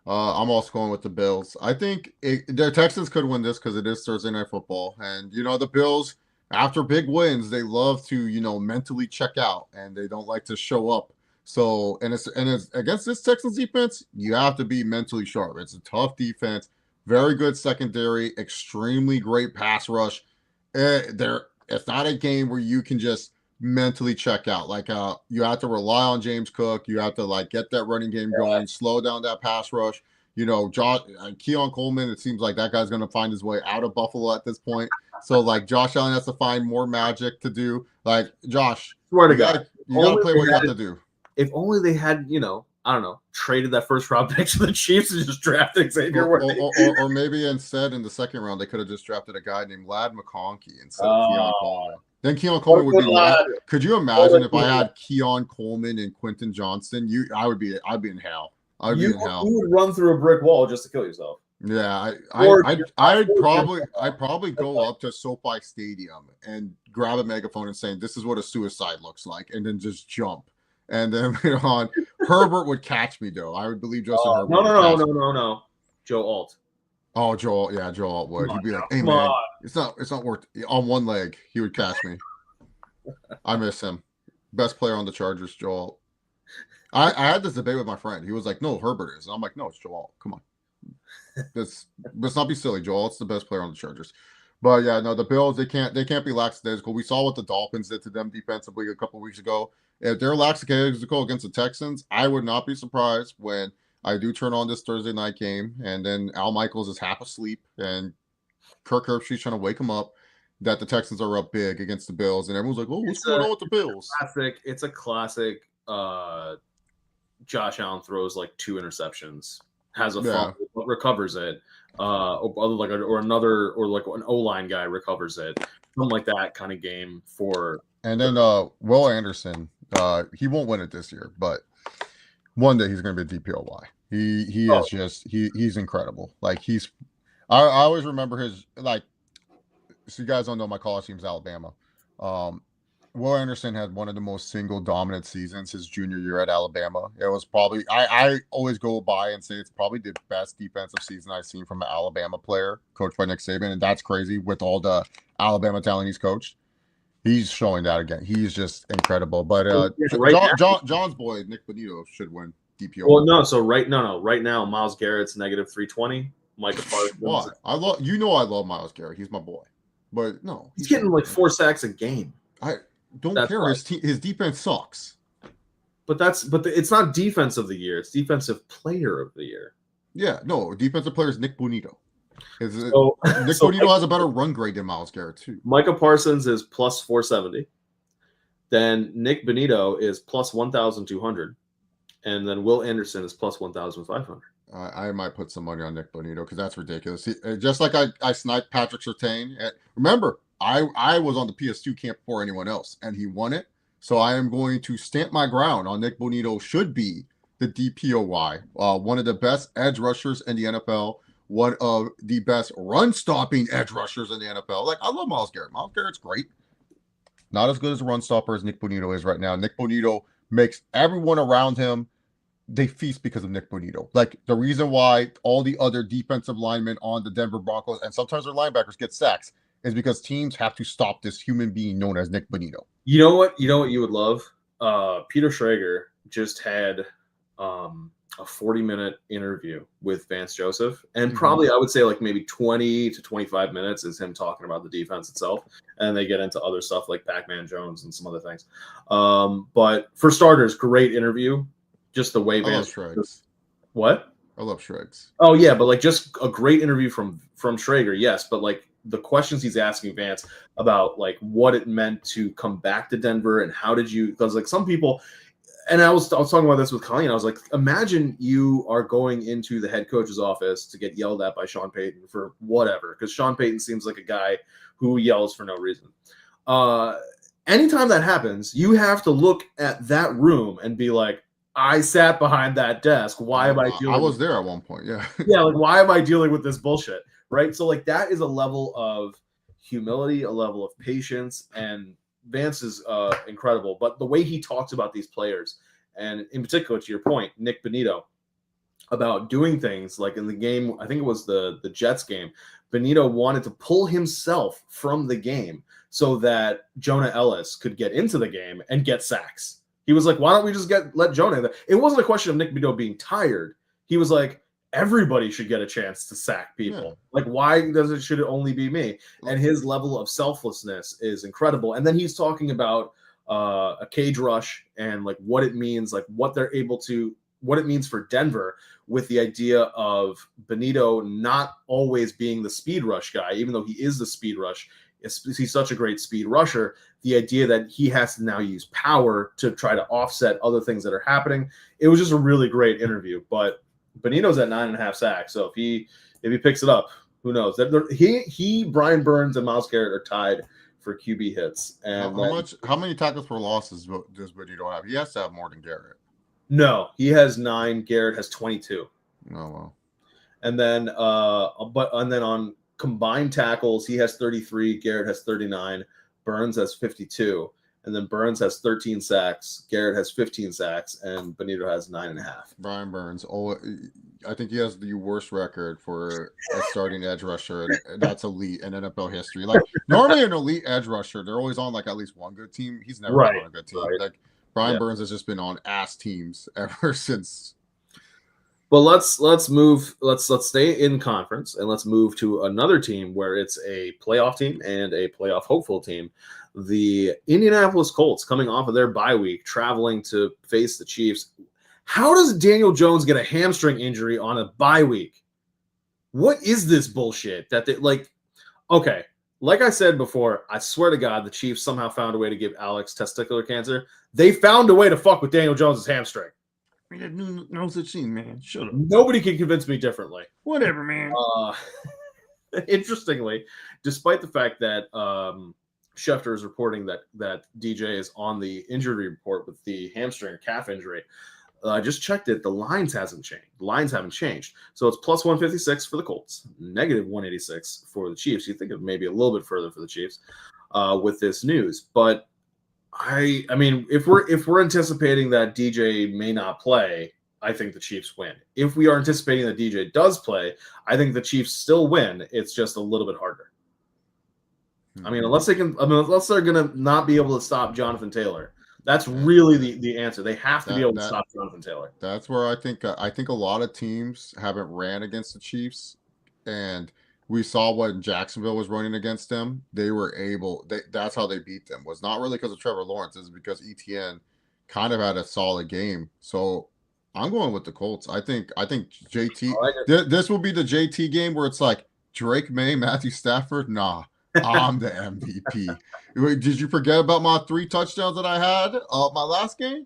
S2: I'm also going with the Bills. I think the Texans could win this because it is Thursday Night Football, and the Bills after big wins they love to mentally check out and they don't like to show up. So and it's against this Texans defense, you have to be mentally sharp. It's a tough defense. very good secondary, extremely great pass rush. It's not a game where you can just mentally check out. Like you have to rely on James Cook. You have to like get that running game going, slow down that pass rush. Keon Coleman, it seems like that guy's going to find his way out of Buffalo at this point. So like Josh Allen has to find more magic to do. Like Josh,
S1: swear to God,
S2: you got to play what you have to do.
S1: If only they had, I don't know, traded that first round pick to the Chiefs and just drafted Xavier Worthy.
S2: Or maybe instead in the second round they could have just drafted a guy named Ladd McConkey instead of Keon Coleman. Then Keon Coleman would be Ladd. Could you imagine if I had Keon Coleman and Quentin Johnston? I'd be in hell. You
S1: would run through a brick wall just to kill yourself.
S2: Yeah, I'd probably go up to SoFi Stadium and grab a megaphone and saying, "This is what a suicide looks like," and then just jump. And then Herbert would catch me though. I would believe Justin Herbert.
S1: No. Joe Alt.
S2: Oh, Joe Alt would. He'd be like, "Hey man, it's not worth on one leg." He would catch me. I miss him. Best player on the Chargers, Joe Alt. I had this debate with my friend. He was like, "No, Herbert is." And I'm like, "No, it's Joe Alt. Come on. Let's not be silly. Joe Alt's the best player on the Chargers." But yeah, no, the Bills, they can't be lackadaisical. We saw what the Dolphins did to them defensively a couple of weeks ago. If they're lackadaisical against the Texans, I would not be surprised when I do turn on this Thursday night game and then Al Michaels is half asleep and Kirk Herbstreit's trying to wake him up that the Texans are up big against the Bills. And everyone's like, "Oh, what's going on with the Bills?"
S1: It's a classic Josh Allen throws like 2 interceptions, has a fumble, but recovers it. Or an O-line guy recovers it. Something like that kind of game for.
S2: And then Will Anderson, he won't win it this year, but one day he's going to be a DPOY. He is just he's incredible. Like I always remember his like. So you guys don't know my college team's Alabama. Will Anderson had one of the most single dominant seasons his junior year at Alabama. It was probably I always go by and say it's probably the best defensive season I've seen from an Alabama player coached by Nick Saban, and that's crazy with all the Alabama talent he's coached. He's showing that again. He's just incredible. But John's boy Nick Bonito should win DPO.
S1: Well, no. Right now, Myles Garrett's -320. Micah Parsons.
S2: What? I love Myles Garrett. He's my boy. But no,
S1: he's getting like 4 sacks a game.
S2: I don't care. His defense sucks.
S1: But it's not defense of the year. It's defensive player of the year.
S2: Yeah, no, defensive player is Nick Bonito. Nick Bonito has a better run grade than Myles Garrett too.
S1: Micah Parsons is +470. Then Nick Bonito is +1,200, and then Will Anderson is +1,500.
S2: I might put some money on Nick Bonito because that's ridiculous. Just like I sniped Patrick Surtain. Remember, I was on the PS2 camp before anyone else, and he won it. So I am going to stamp my ground on Nick Bonito should be the DPOY, one of the best edge rushers in the NFL, one of the best run-stopping edge rushers in the NFL. Like, I love Myles Garrett. Myles Garrett's great. Not as good as a run stopper as Nick Bonito is right now. Nick Bonito makes everyone around him, they feast because of Nick Bonito. Like, the reason why all the other defensive linemen on the Denver Broncos and sometimes their linebackers get sacks is because teams have to stop this human being known as Nick Bonito.
S1: You know what you would love? Peter Schrager just had a 40-minute interview with Vance Joseph, and probably I would say like maybe 20 to 25 minutes is him talking about the defense itself, and they get into other stuff like Pac-Man Jones and some other things. But for starters, great interview. Just the way Vance. What?
S2: I love Schrags.
S1: Oh yeah, but like just a great interview from Schrager, yes. But like the questions he's asking Vance about like what it meant to come back to Denver and how did you? Because like some people, and I was talking about this with Colleen. I was like, imagine you are going into the head coach's office to get yelled at by Sean Payton for whatever, because Sean Payton seems like a guy who yells for no reason. Anytime that happens, you have to look at that room and be like, I sat behind that desk. Why am I dealing?
S2: I was there at one point. Yeah.
S1: Yeah. Like, why am I dealing with this bullshit? Right. So like that is a level of humility, a level of patience, and Vance is incredible. But the way he talks about these players, and in particular, to your point, Nick Bonito, about doing things like in the game, I think it was the Jets game, Bonito wanted to pull himself from the game so that Jonah Ellis could get into the game and get sacks. He was like, why don't we just let Jonah in there? It wasn't a question of Nick Bonito being tired. He was like, everybody should get a chance to sack people. Like, why should it only be me? And his level of selflessness is incredible. And then he's talking about a cage rush and like what it means, like what it means for Denver with the idea of Benito not always being the speed rush guy, even though he is the speed rush. He's such a great speed rusher. The idea that he has to now use power to try to offset other things that are happening. It was just a really great interview. But Benito's at 9.5 sacks. So if he picks it up, who knows? Brian Burns and Myles Garrett are tied for QB hits. And
S2: how many tackles for losses does Benito have? He has to have more than Garrett.
S1: No, he has 9. Garrett has 22.
S2: Oh wow.
S1: And then on combined tackles, he has 33. Garrett has 39. Burns has 52. And then Burns has 13 sacks. Garrett has 15 sacks, and Benito has 9.5.
S2: Brian Burns. I think he has the worst record for a starting edge rusher, and that's elite in NFL history. Like normally, an elite edge rusher, they're always on like at least one good team. He's never been on a good team. Right. Like Brian Burns has just been on ass teams ever since.
S1: But let's move. Let's stay in conference and let's move to another team where it's a playoff team and a playoff hopeful team. The Indianapolis Colts coming off of their bye week, traveling to face the Chiefs. How does Daniel Jones get a hamstring injury on a bye week? What is this bullshit that they like? Okay, like I said before, I swear to God, the Chiefs somehow found a way to give Alex testicular cancer. They found a way to fuck with Daniel Jones' hamstring.
S3: No such thing, man. Shut up.
S1: Nobody can convince me differently.
S3: Whatever, man.
S1: Interestingly, despite the fact that Schefter is reporting that DJ is on the injury report with the hamstring or calf injury, I just checked it. The lines haven't changed. The lines haven't changed. So it's plus 156 for the Colts, negative 186 for the Chiefs. You think of maybe a little bit further for the Chiefs with this news, but I mean, if we're anticipating that DJ may not play, I think the Chiefs win. If we are anticipating that DJ does play, I think the Chiefs still win. It's just a little bit harder. I mean, unless they're going to not be able to stop Jonathan Taylor. That's really the answer. They have to be able to stop Jonathan Taylor.
S2: That's where I think a lot of teams haven't ran against the Chiefs, and we saw when Jacksonville was running against them. They were able. That's how they beat them. Was not really because of Trevor Lawrence. It's because ETN kind of had a solid game. So I'm going with the Colts. I think JT. This will be the JT game where it's like Drake May, Matthew Stafford. Nah, I'm the MVP. Wait, did you forget about my 3 touchdowns that I had my last game?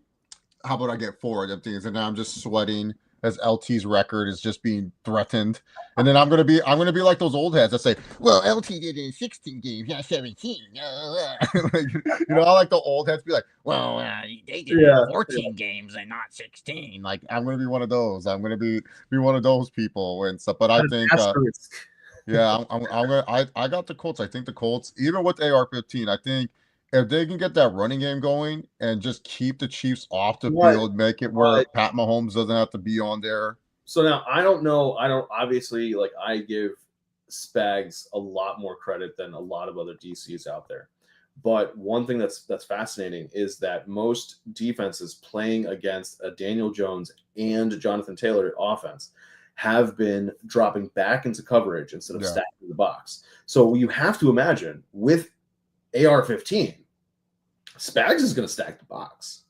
S2: How about I get 4 of them things, and now I'm just sweating as LT's record is just being threatened. And then I'm gonna be like those old heads that say, "Well, LT did it in 16 games, not 17." Like, I like the old heads be like, "Well, they did 14 games and not 16." Like I'm gonna be one of those. I'm gonna be one of those people and stuff. But I think, I got the Colts. I think the Colts, even with AR-15, I think if they can get that running game going and just keep the Chiefs off the field, make it where Pat Mahomes doesn't have to be on there.
S1: So now I don't know. Obviously, like I give Spags a lot more credit than a lot of other DCs out there. But one thing that's fascinating is that most defenses playing against a Daniel Jones and Jonathan Taylor offense have been dropping back into coverage instead of stacking the box. So you have to imagine with AR-15, Spags is going to stack the box.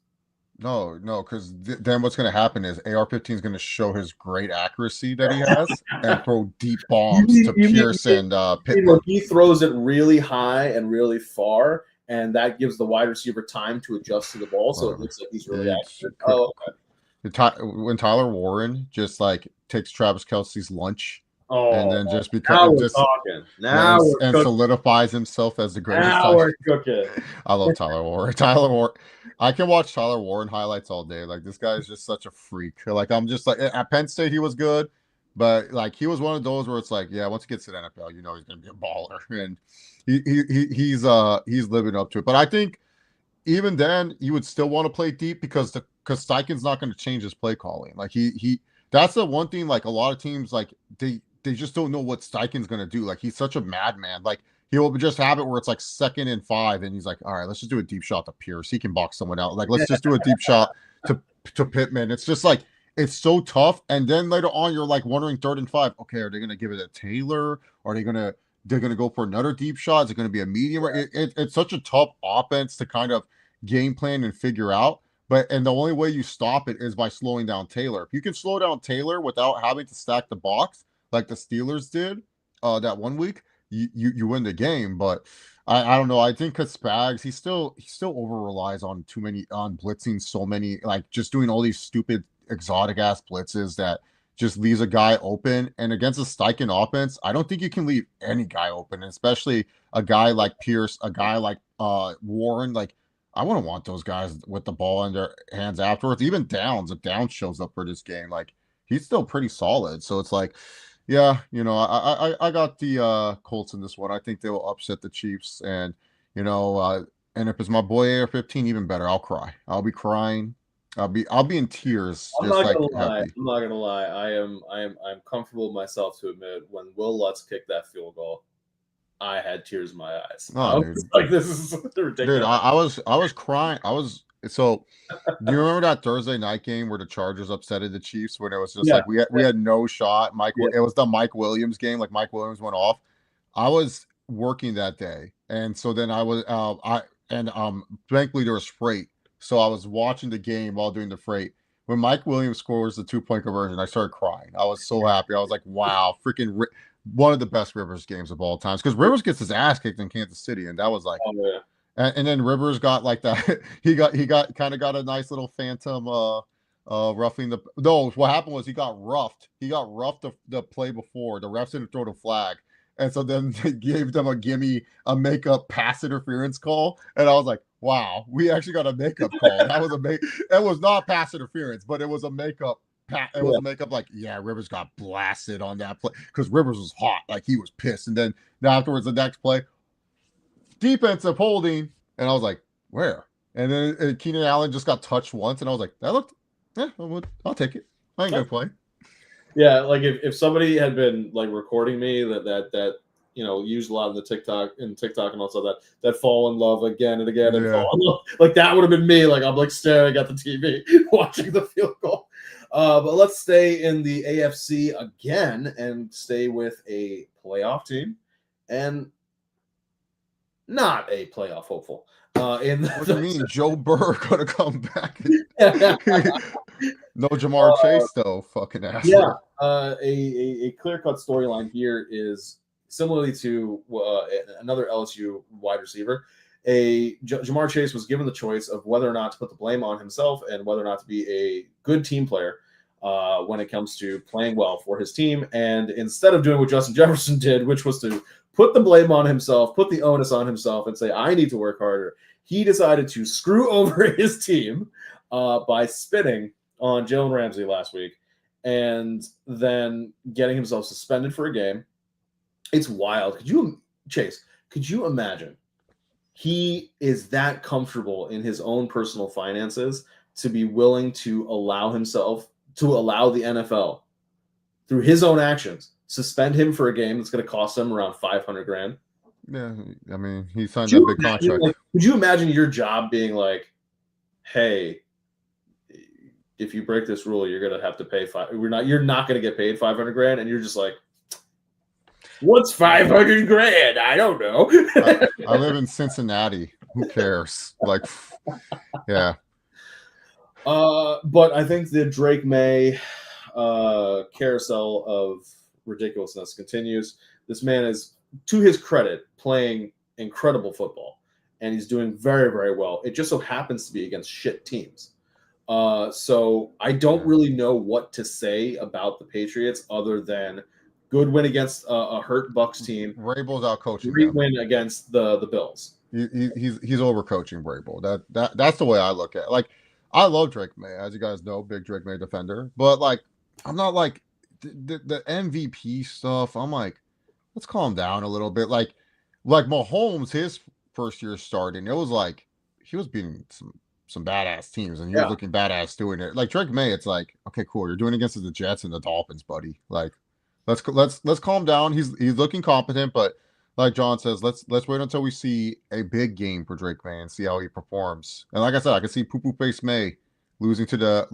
S2: No, because then what's going to happen is AR-15 is going to show his great accuracy that he has and throw deep bombs to Pierce and Pittman.
S1: He throws it really high and really far, and that gives the wide receiver time to adjust to the ball, so it looks like he's really accurate. Oh, okay.
S2: When Tyler Warren just like takes Travis Kelce's lunch. And then just solidifies himself as the greatest.
S1: Now we're cooking.
S2: I love Tyler Warren. I can watch Tyler Warren highlights all day. Like this guy is just such a freak. Like I'm just like at Penn State he was good, but like he was one of those where it's like, yeah, once he gets to the NFL, he's gonna be a baller, and he's living up to it. But I think even then he would still want to play deep because Steichen's not going to change his play calling. Like he that's the one thing. Like a lot of teams, like they just don't know what Steichen's going to do. Like, he's such a madman. Like, he'll just have it where it's like 2nd and 5, and he's like, all right, let's just do a deep shot to Pierce. He can box someone out. Like, let's just do a deep shot to Pittman. It's just like, it's so tough. And then later on, you're like wondering 3rd and 5. Okay, are they going to give it to Taylor? Are they're going to go for another deep shot? Is it going to be a medium? It's such a tough offense to kind of game plan and figure out. And the only way you stop it is by slowing down Taylor. If you can slow down Taylor without having to stack the box like the Steelers did that one week, you win the game. But I don't know. I think because Spags, he still over relies on blitzing so many, like just doing all these stupid exotic ass blitzes that just leaves a guy open. And against a Steichen offense, I don't think you can leave any guy open, especially a guy like Pierce, a guy like Warren. Like, I wouldn't want those guys with the ball in their hands afterwards. Even Downs, if Downs shows up for this game, like he's still pretty solid. So it's like, yeah, I got the Colts in this one. I think they will upset the Chiefs, and and if it's my boy AR-15, even better. I'll cry. I'll be crying. I'll be in tears.
S1: I'm not gonna lie. I'm comfortable with myself to admit when Will Lutz kicked that field goal, I had tears in my eyes.
S2: Oh, dude.
S1: Like, this is ridiculous.
S2: Dude, I was crying. So do you remember that Thursday night game where the Chargers upsetted the Chiefs when it was just like we had no shot? It was the Mike Williams game, like Mike Williams went off. I was working that day, and so then I was thankfully there was freight. So I was watching the game while doing the freight. When Mike Williams scores the 2-point conversion, I started crying. I was so happy. I was like, wow, freaking one of the best Rivers games of all time. Because Rivers gets his ass kicked in Kansas City, and that was like, and then Rivers got like that. he got a nice little phantom roughing the. No, what happened was he got roughed. He got roughed the play before. The refs didn't throw the flag, and so then they gave them a makeup pass interference call, and I was like, wow, we actually got a makeup call. That was not pass interference, but it was a makeup. It was a makeup like, yeah, Rivers got blasted on that play because Rivers was hot, like he was pissed. And then afterwards, the next play, defensive holding, and I was like, where? And then Keenan Allen just got touched once, and I was like, that looked, I'll take it. I ain't gonna play.
S1: Yeah, like if somebody had been like recording me that used a lot of the TikTok and all stuff that fall in love again and again and fall in love, like that would have been me. Like I'm like staring at the TV watching the field goal. But let's stay in the AFC again and stay with a playoff team and not a playoff hopeful.
S2: What do you mean, Joe Burrow gonna come back? No Jamar Chase though, fucking ass.
S1: Yeah, a clear-cut storyline here is similarly to another LSU wide receiver. Jamar Chase was given the choice of whether or not to put the blame on himself and whether or not to be a good team player when it comes to playing well for his team. And instead of doing what Justin Jefferson did, which was to put the blame on himself, put the onus on himself, and say, I need to work harder, he decided to screw over his team by spitting on Jalen Ramsey last week and then getting himself suspended for a game. It's wild. Could you imagine? He is that comfortable in his own personal finances to be willing to allow the NFL, through his own actions, suspend him for a game that's going to cost him around $500,000.
S2: Yeah, I mean, he signed that big contract.
S1: Could you imagine your job being like, hey, if you break this rule, you're going to have to pay you're not going to get paid $500,000, and you're just like, what's $500,000? I don't know.
S2: I live in Cincinnati. Who cares? Like, yeah.
S1: But I think the Drake May carousel of ridiculousness continues. This man is, to his credit, playing incredible football, and he's doing very, very well. It just so happens to be against shit teams. So I don't really know what to say about the Patriots other than good win against a hurt Bucs team.
S2: Vrabel's out coaching.
S1: Great win against the Bills.
S2: He's overcoaching Vrabel. That's the way I look at it. Like, I love Drake May, as you guys know, big Drake May defender. But like, I'm not like the MVP stuff. I'm like, let's calm down a little bit. Like Mahomes, his first year starting, it was like he was beating some badass teams, and he was looking badass doing it. Like Drake May, it's like, okay, cool, you're doing it against the Jets and the Dolphins, buddy. Like, let's calm down. He's looking competent, but like John says, let's wait until we see a big game for Drake May and see how he performs. And like I said, I can see Poo Poo Face May losing to the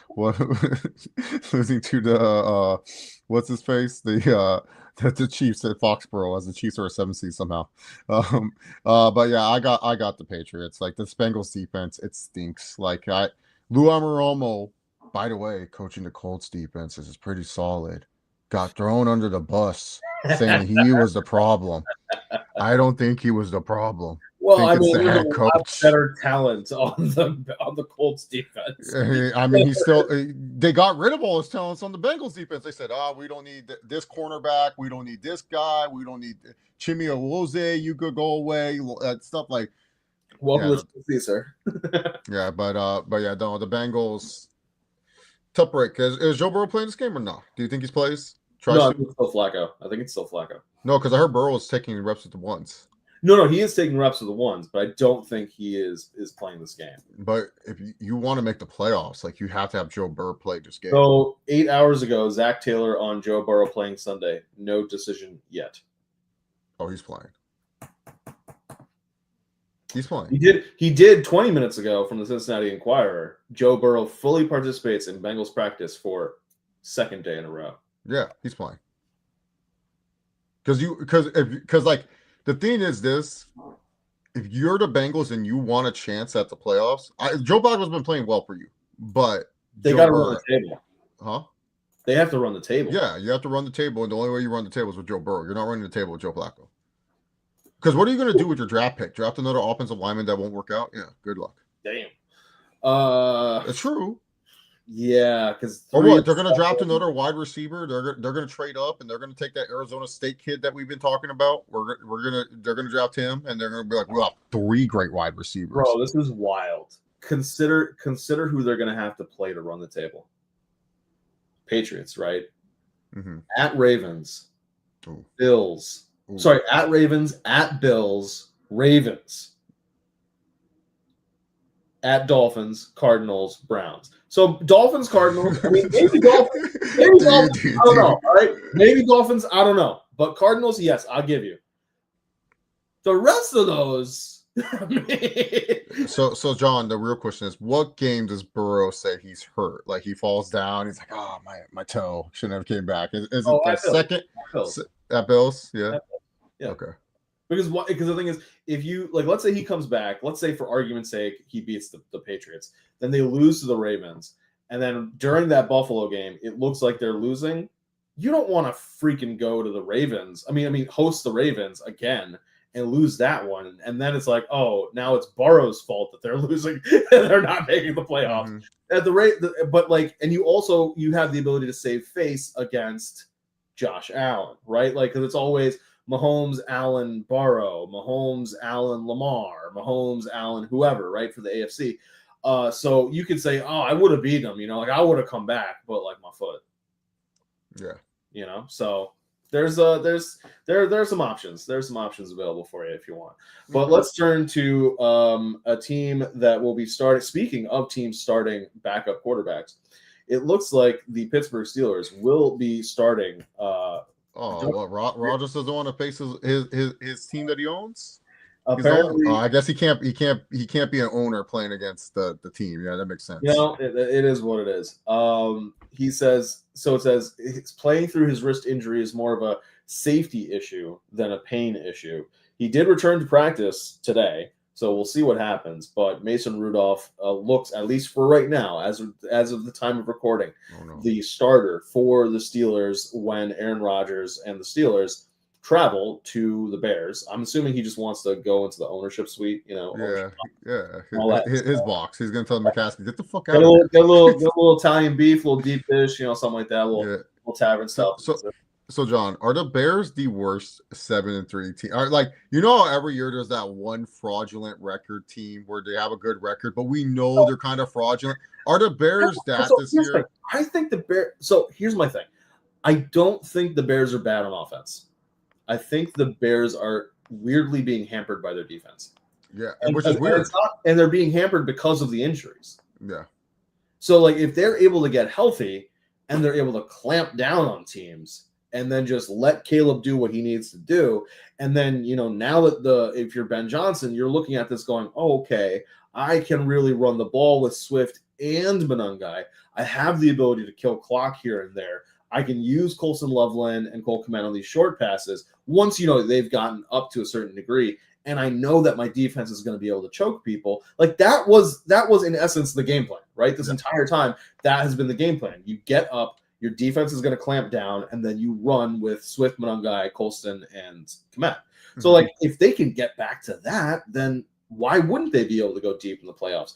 S2: what losing to the what's his face, the Chiefs at Foxborough, as the Chiefs are a 7 seed somehow. But yeah, I got the Patriots. Like, the Bengals defense, it stinks. Like, Lou Anarumo, by the way, coaching the Colts defense is pretty solid. Got thrown under the bus saying he was the problem. I don't think he was the problem.
S1: Well, I
S2: it's
S1: mean,
S2: the
S1: there's
S2: head
S1: a lot
S2: coach.
S1: better talent on the Colts defense.
S2: I mean, he's still. They got rid of all his talents on the Bengals defense. They said, we don't need this cornerback. We don't need this guy. We don't need Chimmy Owuzie. You could go away. Stuff like.
S1: Welcome to see, sir.
S2: Yeah, but yeah, no, the Bengals. Tough break. Is Joe Burrow playing this game or not? Do you think he plays?
S1: No, I think it's still Flacco.
S2: No, because I heard Burrow is taking reps at the ones.
S1: No, he is taking reps with the ones, but I don't think he is playing this game.
S2: But if you want to make the playoffs, like, you have to have Joe Burrow play this game.
S1: So 8 hours ago, Zach Taylor on Joe Burrow playing Sunday. No decision yet.
S2: Oh, he's playing. He's playing.
S1: He did 20 minutes ago from the Cincinnati Enquirer. Joe Burrow fully participates in Bengals practice for second day in a row.
S2: Yeah, he's playing. Because like, the thing is this: if you're the Bengals and you want a chance at the playoffs, Joe Flacco's been playing well for you, but
S1: they got to run the table.
S2: Huh?
S1: They have to run the table.
S2: Yeah, you have to run the table, and the only way you run the table is with Joe Burrow. You're not running the table with Joe Flacco. Because what are you going to do with your draft pick? Draft another offensive lineman that won't work out? Yeah, good luck.
S1: Damn.
S2: It's true.
S1: Yeah, because
S2: or what? They're going to draft another wide receiver. They're going to trade up, and they're going to take that Arizona State kid that we've been talking about. They're going to draft him, and they're going to be like, we have 3 great wide receivers.
S1: Bro, this is wild. Consider who they're going to have to play to run the table. Patriots, right?
S2: Mm-hmm.
S1: At Ravens,
S2: Ooh.
S1: Bills.
S2: Ooh.
S1: Sorry, at Ravens, at Bills, Ravens. At Dolphins, Cardinals, Browns. So Dolphins, Cardinals. I mean, maybe Dolphins. Maybe Dolphins. I don't know. All right, maybe Dolphins. I don't know. But Cardinals, yes, I'll give you. The rest of those.
S2: So John, the real question is, what game does Burrow say he's hurt? Like, he falls down. He's like, my toe shouldn't have came back. Is it the second at Bills? Yeah.
S1: Yeah.
S2: Okay.
S1: Because the thing is, if you let's say he comes back, let's say for argument's sake he beats the Patriots, then they lose to the Ravens, and then during that Buffalo game, it looks like they're losing. You don't want to freaking go to the Ravens. I mean, host the Ravens again and lose that one, and then it's like, oh, now it's Burrow's fault that they're losing and they're not making the playoffs. Mm-hmm. At the rate, but and you have the ability to save face against Josh Allen, right? Like, because it's always Mahomes, Allen, Burrow, Mahomes, Allen, Lamar, Mahomes, Allen, whoever, right, for the AFC. So you could say, oh, I would have beat them, I would have come back, but my foot.
S2: Yeah.
S1: So there's some options. There's some options available for you if you want. But let's turn to a team that will be starting. Speaking of teams starting backup quarterbacks, it looks like the Pittsburgh Steelers will be starting.
S2: Rodgers doesn't want to face his team that he owns.
S1: Apparently,
S2: I guess he can't be an owner playing against the team. Yeah, that makes sense.
S1: It is what it is. He says so. It says it's playing through his wrist injury is more of a safety issue than a pain issue. He did return to practice today, so we'll see what happens. But Mason Rudolph looks, at least for right now, as of the time of recording, the starter for the Steelers when Aaron Rodgers and the Steelers travel to the Bears. I'm assuming he just wants to go into the ownership suite,
S2: Yeah. His box. He's gonna tell McCaskey, get the fuck out of here.
S1: Get a little Italian beef, a little deep dish, something like that, a little tavern stuff.
S2: So John, are the Bears the worst 7-3 team? How every year there's that one fraudulent record team where they have a good record, but we know they're kind of fraudulent. Are the Bears this year?
S1: I think the Bears. So here's my thing. I don't think the Bears are bad on offense. I think the Bears are weirdly being hampered by their defense.
S2: Yeah, which is weird.
S1: And they're being hampered because of the injuries.
S2: Yeah.
S1: So if they're able to get healthy and they're able to clamp down on teams, and then just let Caleb do what he needs to do. And then, now that if you're Ben Johnson, you're looking at this going, oh, okay, I can really run the ball with Swift and Monangai. I have the ability to kill clock here and there. I can use Colson Loveland and Cole Kmet on these short passes once, they've gotten up to a certain degree. And I know that my defense is going to be able to choke people. Like that was in essence the game plan, right? This entire time, that has been the game plan. You get up, your defense is going to clamp down, and then you run with Swift, Monangai, Colston, and Kmet. Mm-hmm. So, if they can get back to that, then why wouldn't they be able to go deep in the playoffs?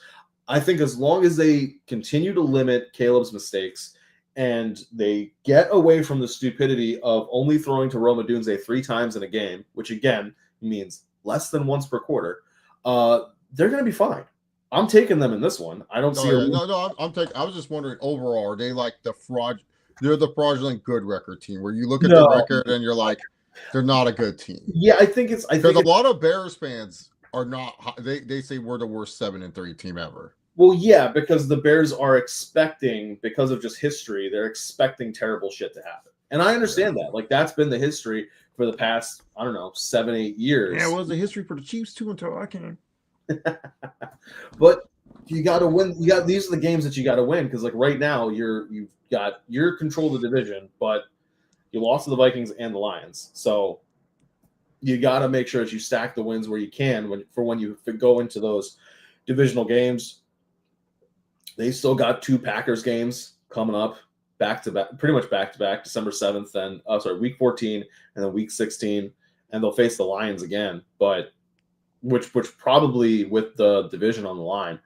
S1: I think as long as they continue to limit Caleb's mistakes and they get away from the stupidity of only throwing to Rome Odunze 3 times in a game, which again means less than once per quarter, they're going to be fine. I'm taking them in this one. I don't see.
S2: I'm taking. I was just wondering overall, are they like the fraud? They're the fraudulent good record team where you look at the record and you're like, they're not a good team.
S1: Yeah, I think it's
S2: because a lot of Bears fans are not. They say we're the worst 7-3 team ever.
S1: Well, yeah, because the Bears are expecting, because of just history, they're expecting terrible shit to happen, and I understand that. Like that's been the history for the past, I don't know, 7-8 years.
S3: Yeah, it was the history for the Chiefs too until I came.
S1: But you got to win. These are the games that you got to win because, like right now, you're control of the division, but you lost to the Vikings and the Lions. So you got to make sure that you stack the wins where you can when you go into those divisional games. They still got 2 Packers games coming up back to back, pretty much back to back, December 7th and week 14 and then week 16, and they'll face the Lions again, but which probably with the division on the line,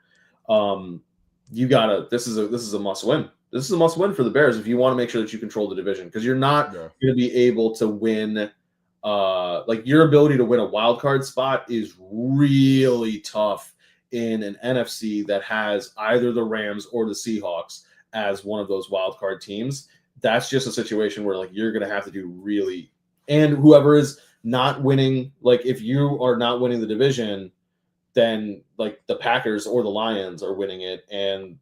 S1: this is a must win. This is a must win for the Bears if you want to make sure that you control the division, because you're not going to be able to win. Your ability to win a wild card spot is really tough in an NFC that has either the Rams or the Seahawks as one of those wild card teams. That's just a situation where you're going to have to do really, and whoever is not winning, if you are not winning the division, then the Packers or the Lions are winning it, and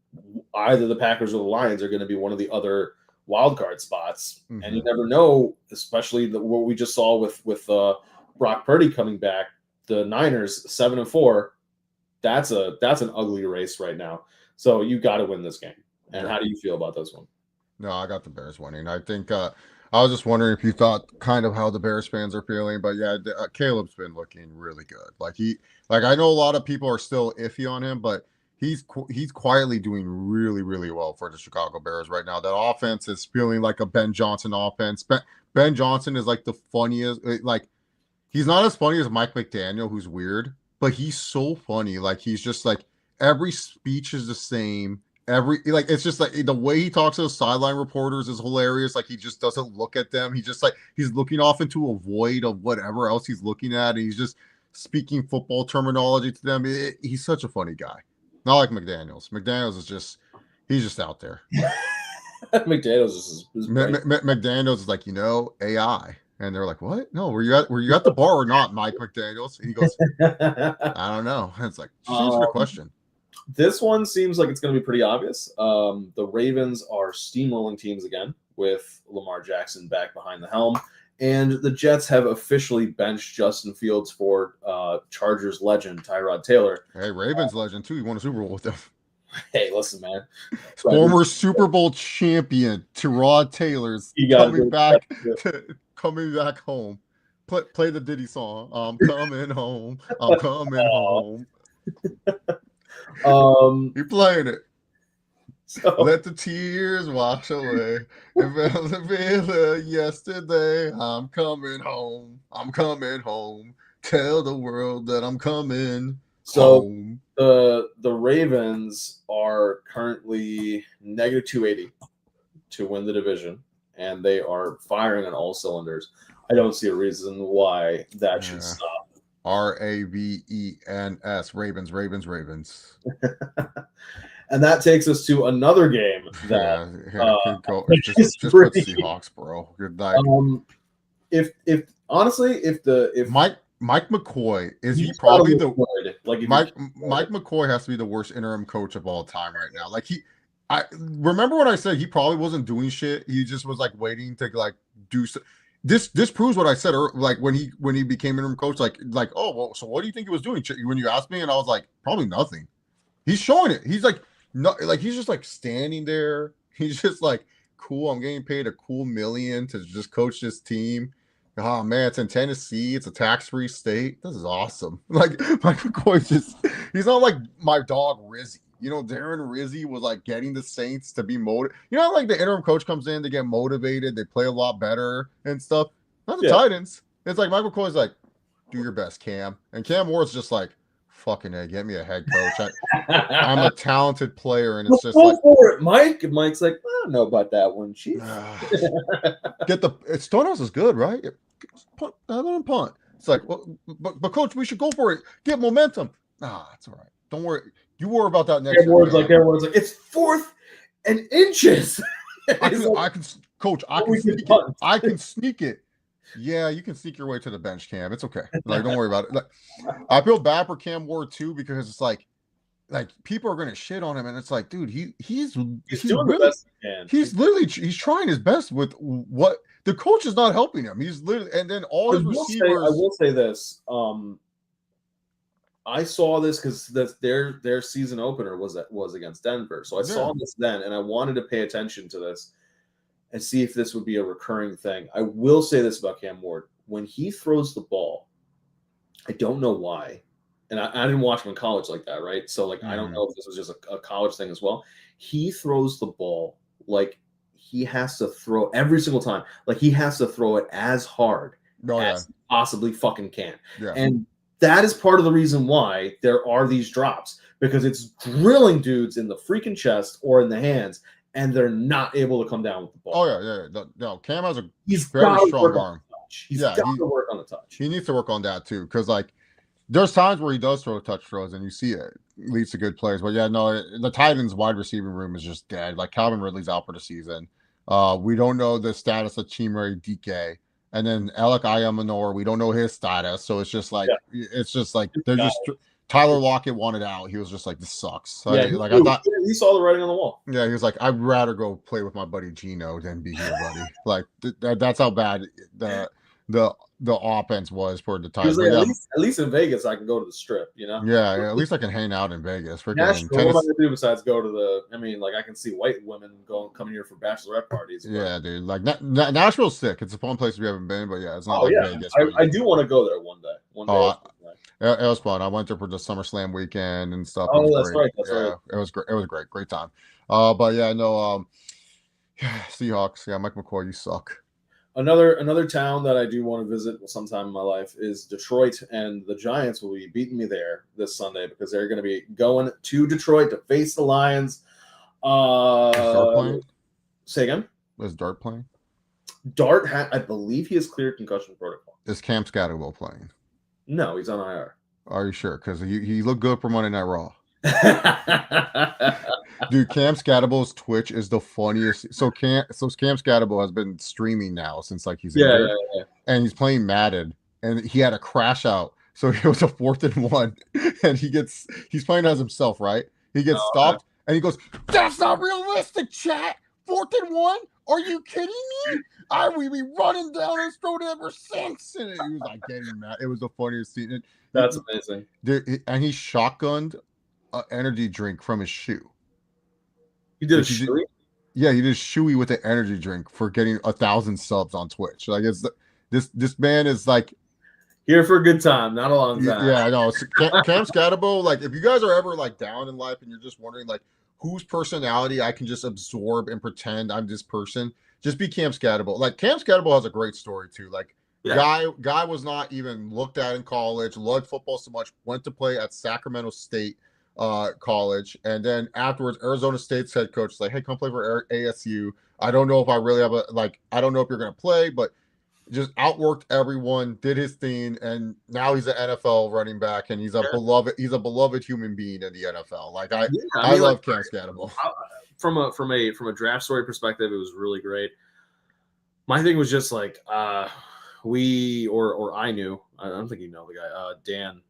S1: either the Packers or the Lions are going to be one of the other wild card spots. Mm-hmm. And you never know, especially what we just saw with Brock Purdy coming back. The Niners 7-4. That's an ugly race right now. So you got to win this game. And how do you feel about this one?
S2: No, I got the Bears winning. I think I was just wondering if you thought kind of how the Bears fans are feeling, but yeah, Caleb's been looking really good. I know a lot of people are still iffy on him, but he's quietly doing really, really well for the Chicago Bears right now. That offense is feeling like a Ben Johnson offense. Ben Johnson is the funniest. He's not as funny as Mike McDaniel, who's weird, but he's so funny. He's just every speech is the same. It's just the way he talks to the sideline reporters is hilarious. He just doesn't look at them. He just he's looking off into a void of whatever else he's looking at, and he's just speaking football terminology to them. He's such a funny guy. Not like McDaniels. McDaniels is he's just out there.
S1: McDaniels is
S2: McDaniels is AI. And they're like, what? No, were you at the bar or not, Mike McDaniels? And he goes, I don't know. And it's answer the question.
S1: This one seems like it's going to be pretty obvious. The Ravens are steamrolling teams again with Lamar Jackson back behind the helm. And the Jets have officially benched Justin Fields for Chargers legend Tyrod Taylor.
S2: Hey, Ravens legend, too. He won a Super Bowl with them.
S1: Hey, listen, man.
S2: Former Super Bowl champion Tyrod Taylor's coming back home. Play the Diddy song. I'm coming home. I'm coming home. You're playing it. So, let the tears wash away. Yesterday, I'm coming home. I'm coming home. Tell the world that I'm coming home.
S1: The Ravens are currently negative 280 to win the division, and they are firing on all cylinders. I don't see a reason why that should stop.
S2: Ravens, Ravens.
S1: And that takes us to another game that
S2: just put Seahawks, bro. Good night.
S1: If
S2: Mike McCoy is he probably the Mike McCoy has to be the worst interim coach of all time right now. I remember when I said he probably wasn't doing shit. He just was like waiting to like do so. This proves what I said. Like when he became interim coach, like oh well, so what do you think he was doing when you asked me? And I was like, probably nothing. He's showing it. He's like not like he's just like standing there. He's just like cool. I'm getting paid a cool $1 million to just coach this team. Oh man, it's in Tennessee. It's a tax-free state. This is awesome. Like Mike McCoy he's not like my dog Rizzy. You know, Darren Rizzy was like getting the Saints to be motivated. You know, like the interim coach comes in, they get motivated, they play a lot better and stuff. Not the Titans. It's like Mike McCoy's like, do your best, Cam. And Cam Ward's just like, fucking A, get me a head coach. I'm a talented player, and it's just like
S1: for it, Mike. And Mike's like, I don't know about that one, Chief.
S2: Stonehouse is good, right? Let him punt. It's like, well, but coach, we should go for it. Get momentum. That's all right. Don't worry. You worry about that next year.
S1: Everyone's like, it's 4th and inches.
S2: I can, coach. I can sneak it. Yeah, you can sneak your way to the bench, Cam. It's okay. Like, don't worry about it. Like, I feel bad for Cam Ward too because it's like people are gonna shit on him, and it's like, dude, he's doing the best he can. He's trying his best with what the coach is not helping him. He's literally, and then all his receivers.
S1: I will say this. I saw this because their season opener was against Denver, so I saw this then, and I wanted to pay attention to this and see if this would be a recurring thing. I will say this about Cam Ward: when he throws the ball, I don't know why, and I didn't watch him in college like that, right? So like I don't know if this was just a college thing as well. He throws the ball like he has to throw every single time, like he has to throw it as hard as he possibly fucking can, and that is part of the reason why there are these drops, because it's drilling dudes in the freaking chest or in the hands, and they're not able to come down with the ball.
S2: Oh yeah. No, Cam has a very strong arm.
S1: He's got to work on the touch.
S2: He needs to work on that too, because like there's times where he does throw touch throws and you see it leads to good plays. But yeah, no, the Titans wide receiving room is just dead. Like Calvin Ridley's out for the season. We don't know the status of Chimere DK. And then Alec Ayamanor, we don't know his status, so it's just like they're just Tyler Lockett wanted out. He was just like, this sucks. I thought
S1: he saw the writing on the wall.
S2: Yeah, he was like, I'd rather go play with my buddy Gino than be here, buddy. Like that's how bad the offense was for the Titans.
S1: Like, at least in Vegas, I can go to the Strip, you know?
S2: Yeah, at least I can hang out in Vegas.
S1: What am I going to do besides go to I can see white women coming here for bachelorette parties.
S2: Yeah, dude. Like Nashville's sick. It's a fun place we haven't been, but yeah, it's not Vegas.
S1: I do want to go there one day.
S2: It was fun. I went there for the SummerSlam weekend and stuff.
S1: That's right.
S2: It was great. It was great time. But yeah, no. Seahawks. Yeah, Mike McCoy, you suck.
S1: Another town that I do want to visit sometime in my life is Detroit, and the Giants will be beating me there this Sunday because they're going to be going to Detroit to face the Lions. Say again?
S2: Is Dart playing?
S1: Dart, I believe he has cleared concussion protocol.
S2: Is Cam Scatterwell playing?
S1: No, he's on IR.
S2: Are you sure? Because he looked good for Monday Night Raw. Dude, Cam Scatterwell's Twitch is the funniest. So Cam Scatterwell has been streaming now since like he's injured, and he's playing Madden, and he had a crash out. So it was a 4th and 1, and he's playing as himself, right? He gets stopped, and he goes, "That's not realistic, chat. 4th and 1? Are you kidding me? We be running down this road ever since." And he was like getting mad. It was the funniest scene.
S1: That's amazing.
S2: And he shotgunned an energy drink from his shoe.
S1: He did a shoey?
S2: Yeah, he did a shoey with an energy drink for getting 1,000 subs on Twitch. Like this man is like
S1: here for a good time, not a long time.
S2: Yeah, I know. Cam Scatterwell, like if you guys are ever like down in life and you're just wondering like whose personality I can just absorb and pretend I'm this person, just be Cam Scatterwell. Like Cam Scatterwell has a great story too. Like guy was not even looked at in college, loved football so much, went to play at Sacramento State college, and then afterwards Arizona State's head coach is like, hey, come play for ASU. I don't know if I really have I don't know if you're gonna play, but just outworked everyone, did his thing, and now he's an NFL running back, and he's a beloved human being in the NFL. Like I love Cam Scatterwell.
S1: From a draft story perspective, it was really great. My thing was just like I knew, I don't think you know the guy, Dan,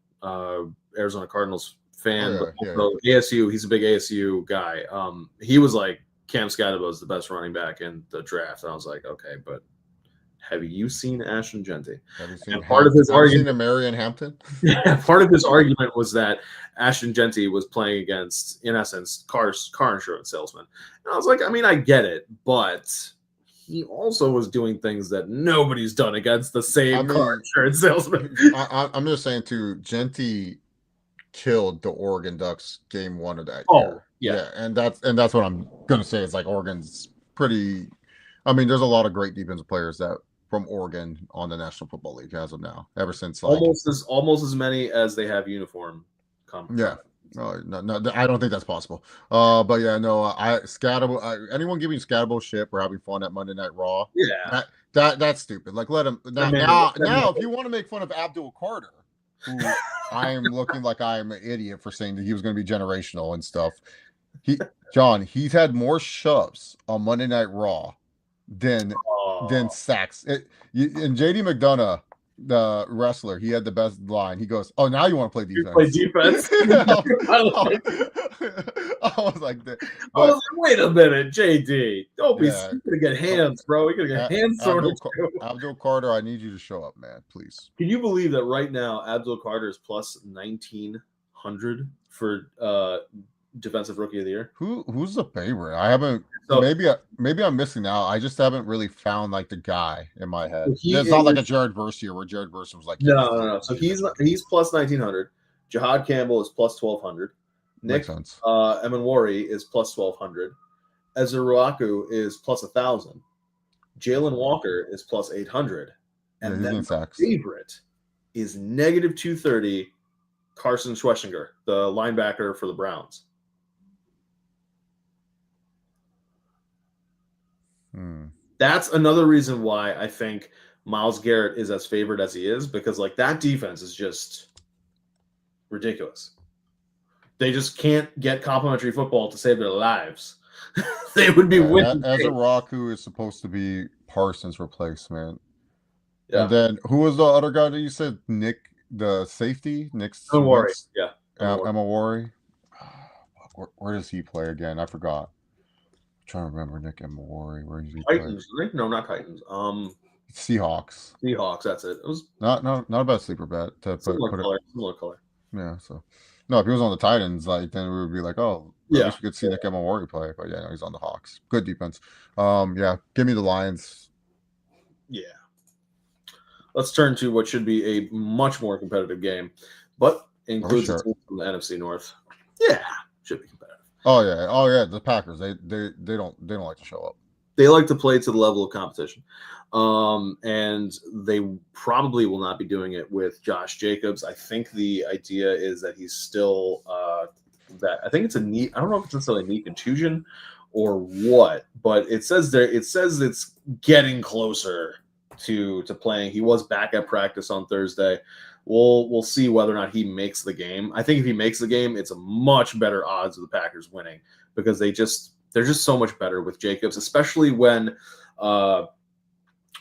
S1: Arizona Cardinals fan,
S2: Oh,
S1: but
S2: yeah,
S1: also ASU. He's a big ASU guy. He was like Cam Scatterbo is the best running back in the draft, and I was like, okay, but have you seen Ashton Genty?
S2: Have you seen
S1: And part of his
S2: Have you seen
S1: argument,
S2: Marion Hampton?
S1: part of his argument was that Ashton Genty was playing against, in essence, car insurance salesman. And I was like, I mean, I get it, but he also was doing things that nobody's done against the same car insurance salesman.
S2: I'm just saying too, Genty killed the Oregon Ducks game 1 of that
S1: year.
S2: Yeah, and that's what I'm gonna say. It's like Oregon's pretty. I mean, there's a lot of great defensive players that from Oregon on the National Football League as of now. Ever since like
S1: almost as many as they have uniform.
S2: Yeah. No, I don't think that's possible. But yeah, no, anyone giving Scatterbo shit for having fun at Monday Night Raw.
S1: Yeah,
S2: that's stupid. Like, let him now. If you want to make fun of Abdul Carter, who I am looking like I am an idiot for saying that he was going to be generational and stuff. He's had more shoves on Monday Night Raw than sacks. And JD McDonough, the wrestler, he had the best line. He goes, "Oh, now you want to play defense?"
S1: Play defense.
S2: I was like,
S1: "Wait a minute, JD, don't be. You're gonna get hands, bro. You're gonna get hands thrown."
S2: Abdul Carter, I need you to show up, man, please.
S1: Can you believe that right now Abdul Carter is plus 1,900 for Defensive Rookie of the Year?
S2: Who's the favorite? I haven't. So, maybe I'm missing out. I just haven't really found like the guy in my head. It's not like a Jared Verse here where Jared Verse was like
S1: no. So he's plus 1,900. Jahad Campbell is plus 1,200. Nick Emanwari is plus 1,200. Ezra Ruaku is plus 1,000. Jalen Walker is plus 800. And then the favorite is negative 230. Carson Schwessinger, the linebacker for the Browns. That's another reason why I think Myles Garrett is as favored as he is, because like that defense is just ridiculous. They just can't get complimentary football to save their lives. They would be winning.
S2: Ezra Ruaku is supposed to be Parsons' replacement. Yeah. And then who was the other guy that you said? Nick, the safety?
S1: Emanwari. Yeah.
S2: Emanwari. Where does he play again? I forgot. I'm trying to remember Nick Emanwari. Where does he
S1: Titans, play? No, not Titans.
S2: Seahawks.
S1: That's it. It was
S2: not a bad sleeper bet to
S1: similar color.
S2: Yeah, so no, if he was on the Titans, like then we would be like, oh, I wish we could see Nick Emanwari play, but yeah, no, he's on the Hawks. Good defense. Yeah, give me the Lions.
S1: Yeah. Let's turn to what should be a much more competitive game, but includes the team from the NFC North. Yeah, should be competitive.
S2: Oh yeah. The Packers, they don't like to show up.
S1: They like to play to the level of competition, and they probably will not be doing it with Josh Jacobs. I think the idea is that he's still that I think it's a knee. I don't know if it's necessarily a knee contusion or what, but it says it's getting closer to playing. He was back at practice on Thursday. We'll see whether or not he makes the game. I think if he makes the game, it's a much better odds of the Packers winning because they're just so much better with Jacobs, especially when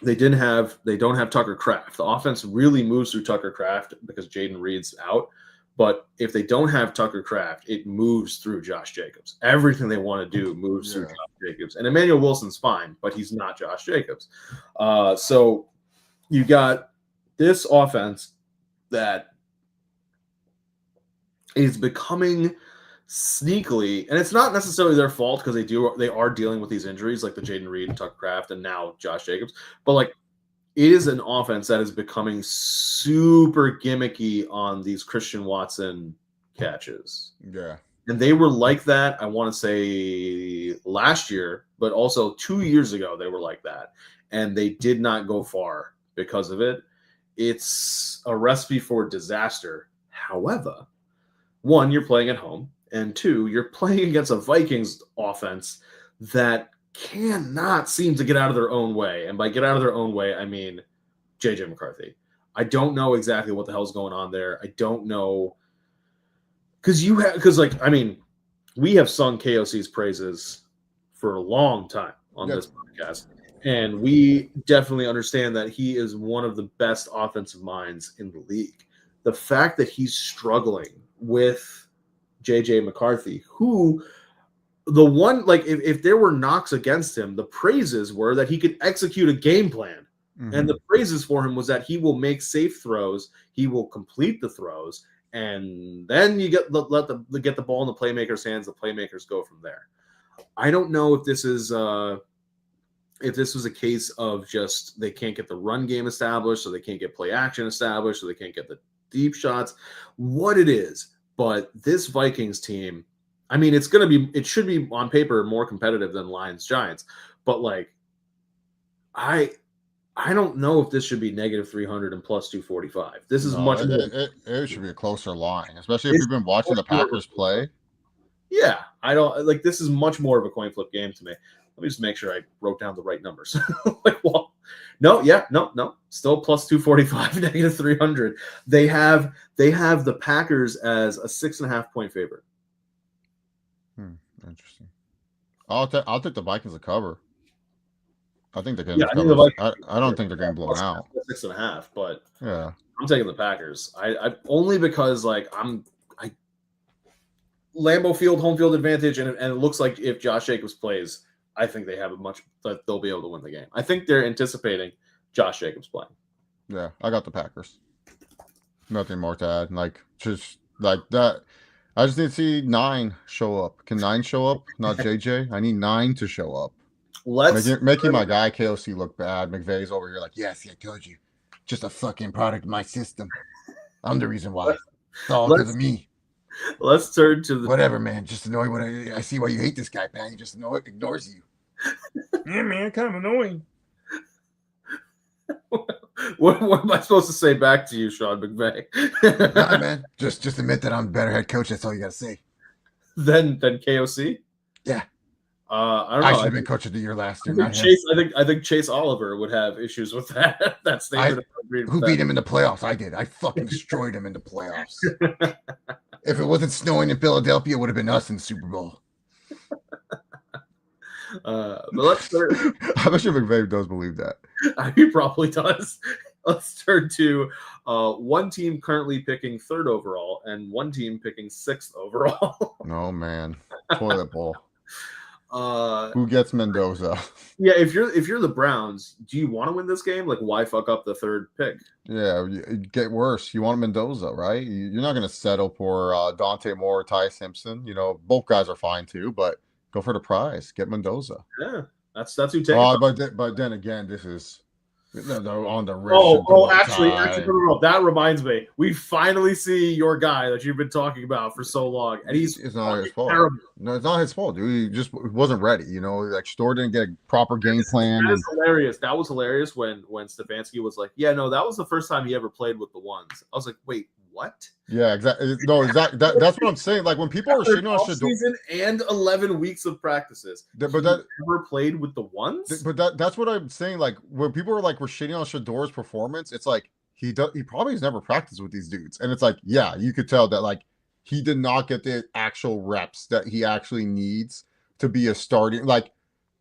S1: they don't have Tucker Kraft. The offense really moves through Tucker Kraft because Jaden Reed's out. But if they don't have Tucker Kraft, it moves through Josh Jacobs. Everything they want to do moves through Josh Jacobs. And Emmanuel Wilson's fine, but he's not Josh Jacobs. So you got this offense that is becoming sneakily, and it's not necessarily their fault because they are dealing with these injuries like the Jaden Reed and Tucker Kraft and now Josh Jacobs, but like it is an offense that is becoming super gimmicky on these Christian Watson catches.
S2: Yeah.
S1: And they were like that, I want to say last year, but also 2 years ago they were like that. And they did not go far because of it. It's a recipe for disaster. However, one, you're playing at home. And two, you're playing against a Vikings offense that cannot seem to get out of their own way. And by get out of their own way, I mean J.J. McCarthy. I don't know exactly what the hell's going on there. I don't know. Because we have sung KOC's praises for a long time on this podcast. And we definitely understand that he is one of the best offensive minds in the league. The fact that he's struggling with J.J. McCarthy, who the one, like, if there were knocks against him, the praises were that he could execute a game plan. And the praises for him was that he will make safe throws, he will complete the throws, and then you get the ball in the playmakers' hands. The playmakers go from there. I don't know if this is if this was a case of just they can't get the run game established, so they can't get play action established, so they can't get the deep shots, what it is. But this Vikings team, I mean, it should be on paper more competitive than Lions Giants, but like I don't know if this should be negative 300 and plus 245. This is much more.
S2: It should be a closer line, especially if you've been watching the Packers play.
S1: Yeah, I don't like. This is much more of a coin flip game to me. Let me just make sure I wrote down the right numbers. No. Still plus 245, negative 300. They have the Packers as a 6.5 point favorite.
S2: Interesting. I'll take the Vikings to cover. I think they're
S1: getting
S2: I don't think they're getting blown out.
S1: 6.5, but
S2: yeah,
S1: I'm taking the Packers. I only because like Lambeau Field, home field advantage, and it looks like if Josh Jacobs plays, I think they have that they'll be able to win the game. I think they're anticipating Josh Jacobs playing.
S2: Yeah, I got the Packers. Nothing more to add. Like just like that. I just need to see 9 show up. Can 9 show up? Not JJ. I need 9 to show up. Making my guy KOC look bad. McVay's over here like, yes, I told you. Just a fucking product of my system. I'm the reason why. It's all because of me.
S1: Let's turn to the
S2: whatever, man. Just annoying. What I see why you hate this guy, man. He just ignores you.
S3: Yeah, man, kind of annoying.
S1: What am I supposed to say back to you, Sean McVay?
S2: Nah, man. Just admit that I'm a better head coach. That's all you gotta say.
S1: Than KOC?
S2: Yeah.
S1: I don't know.
S2: I should have been coach of the year last year.
S1: I think Chase Oliver would have issues with that. That statement.
S2: Who beat him in the playoffs? I did. I fucking destroyed him in the playoffs. If it wasn't snowing in Philadelphia, it would have been us in the Super Bowl.
S1: But let's start.
S2: I bet you McVay does believe that.
S1: He probably does. Let's turn to one team currently picking 3rd overall and one team picking 6th overall.
S2: No, man. Toilet bowl. Who gets Mendoza?
S1: Yeah, if you're the Browns, do you want to win this game? Like, why fuck up the 3rd pick?
S2: Yeah, get worse. You want Mendoza, right? You're not going to settle for Dante Moore, Ty Simpson. You know, both guys are fine too, but go for the prize. Get Mendoza.
S1: Yeah, that's who takes.
S2: But then again, this is on the wrist.
S1: Actually, no, that reminds me. We finally see your guy that you've been talking about for so long, and it's
S2: not his fault.
S1: Terrible.
S2: No, it's not his fault, dude. He just wasn't ready. You know, like Storr didn't get a proper game plan.
S1: That is hilarious. That was hilarious when Stefanski was like, "Yeah, no, that was the first time he ever played with the ones." I was like, "Wait, what?"
S2: Yeah, exactly. No, exactly. That's what I'm saying. Like when people are shitting on Shedeur,
S1: season and 11 weeks of practices,
S2: but that
S1: never played with the ones.
S2: But that's what I'm saying. Like when people are like we're shitting on Shedeur's performance, it's like he probably has never practiced with these dudes, and it's like yeah, you could tell that like he did not get the actual reps that he actually needs to be a starting. Like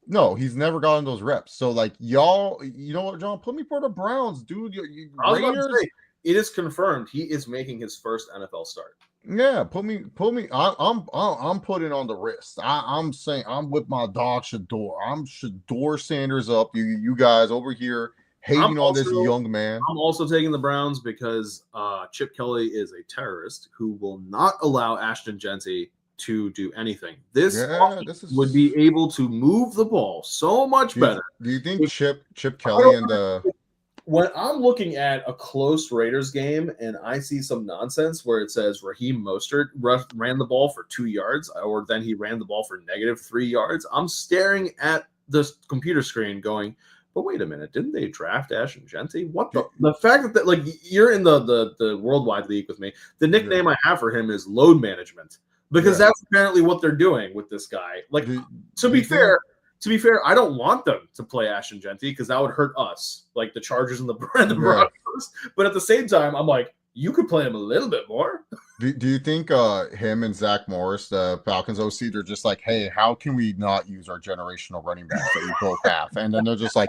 S2: no, he's never gotten those reps. So like y'all, you know what, John, put me for the Browns, dude. Raiders.
S1: It is confirmed he is making his first NFL start.
S2: Yeah, put me. I'm putting on the wrist. I'm saying I'm with my dog Shedeur. I'm Shedeur Sanders up. You guys over here hating on this young man.
S1: I'm also taking the Browns because Chip Kelly is a terrorist who will not allow Ashton Jeanty to do anything. This would be able to move the ball so much better.
S2: Do you think Chip Kelly and the
S1: when I'm looking at a close Raiders game and I see some nonsense where it says Raheem Mostert ran the ball for 2 yards or then he ran the ball for -3 yards, I'm staring at the computer screen going, but wait a minute, didn't they draft Ashton Jeanty? What the fact that like you're in the worldwide league with me, the nickname I have for him is load management because that's apparently what they're doing with this guy. Like to be fair, I don't want them to play Ashton Jeanty because that would hurt us, like the Chargers and the Broncos. But at the same time, I'm like, you could play him a little bit more.
S2: Do you think him and Zach Morris, the Falcons OC, they're just like, hey, how can we not use our generational running backs that we both have? And then they're just like,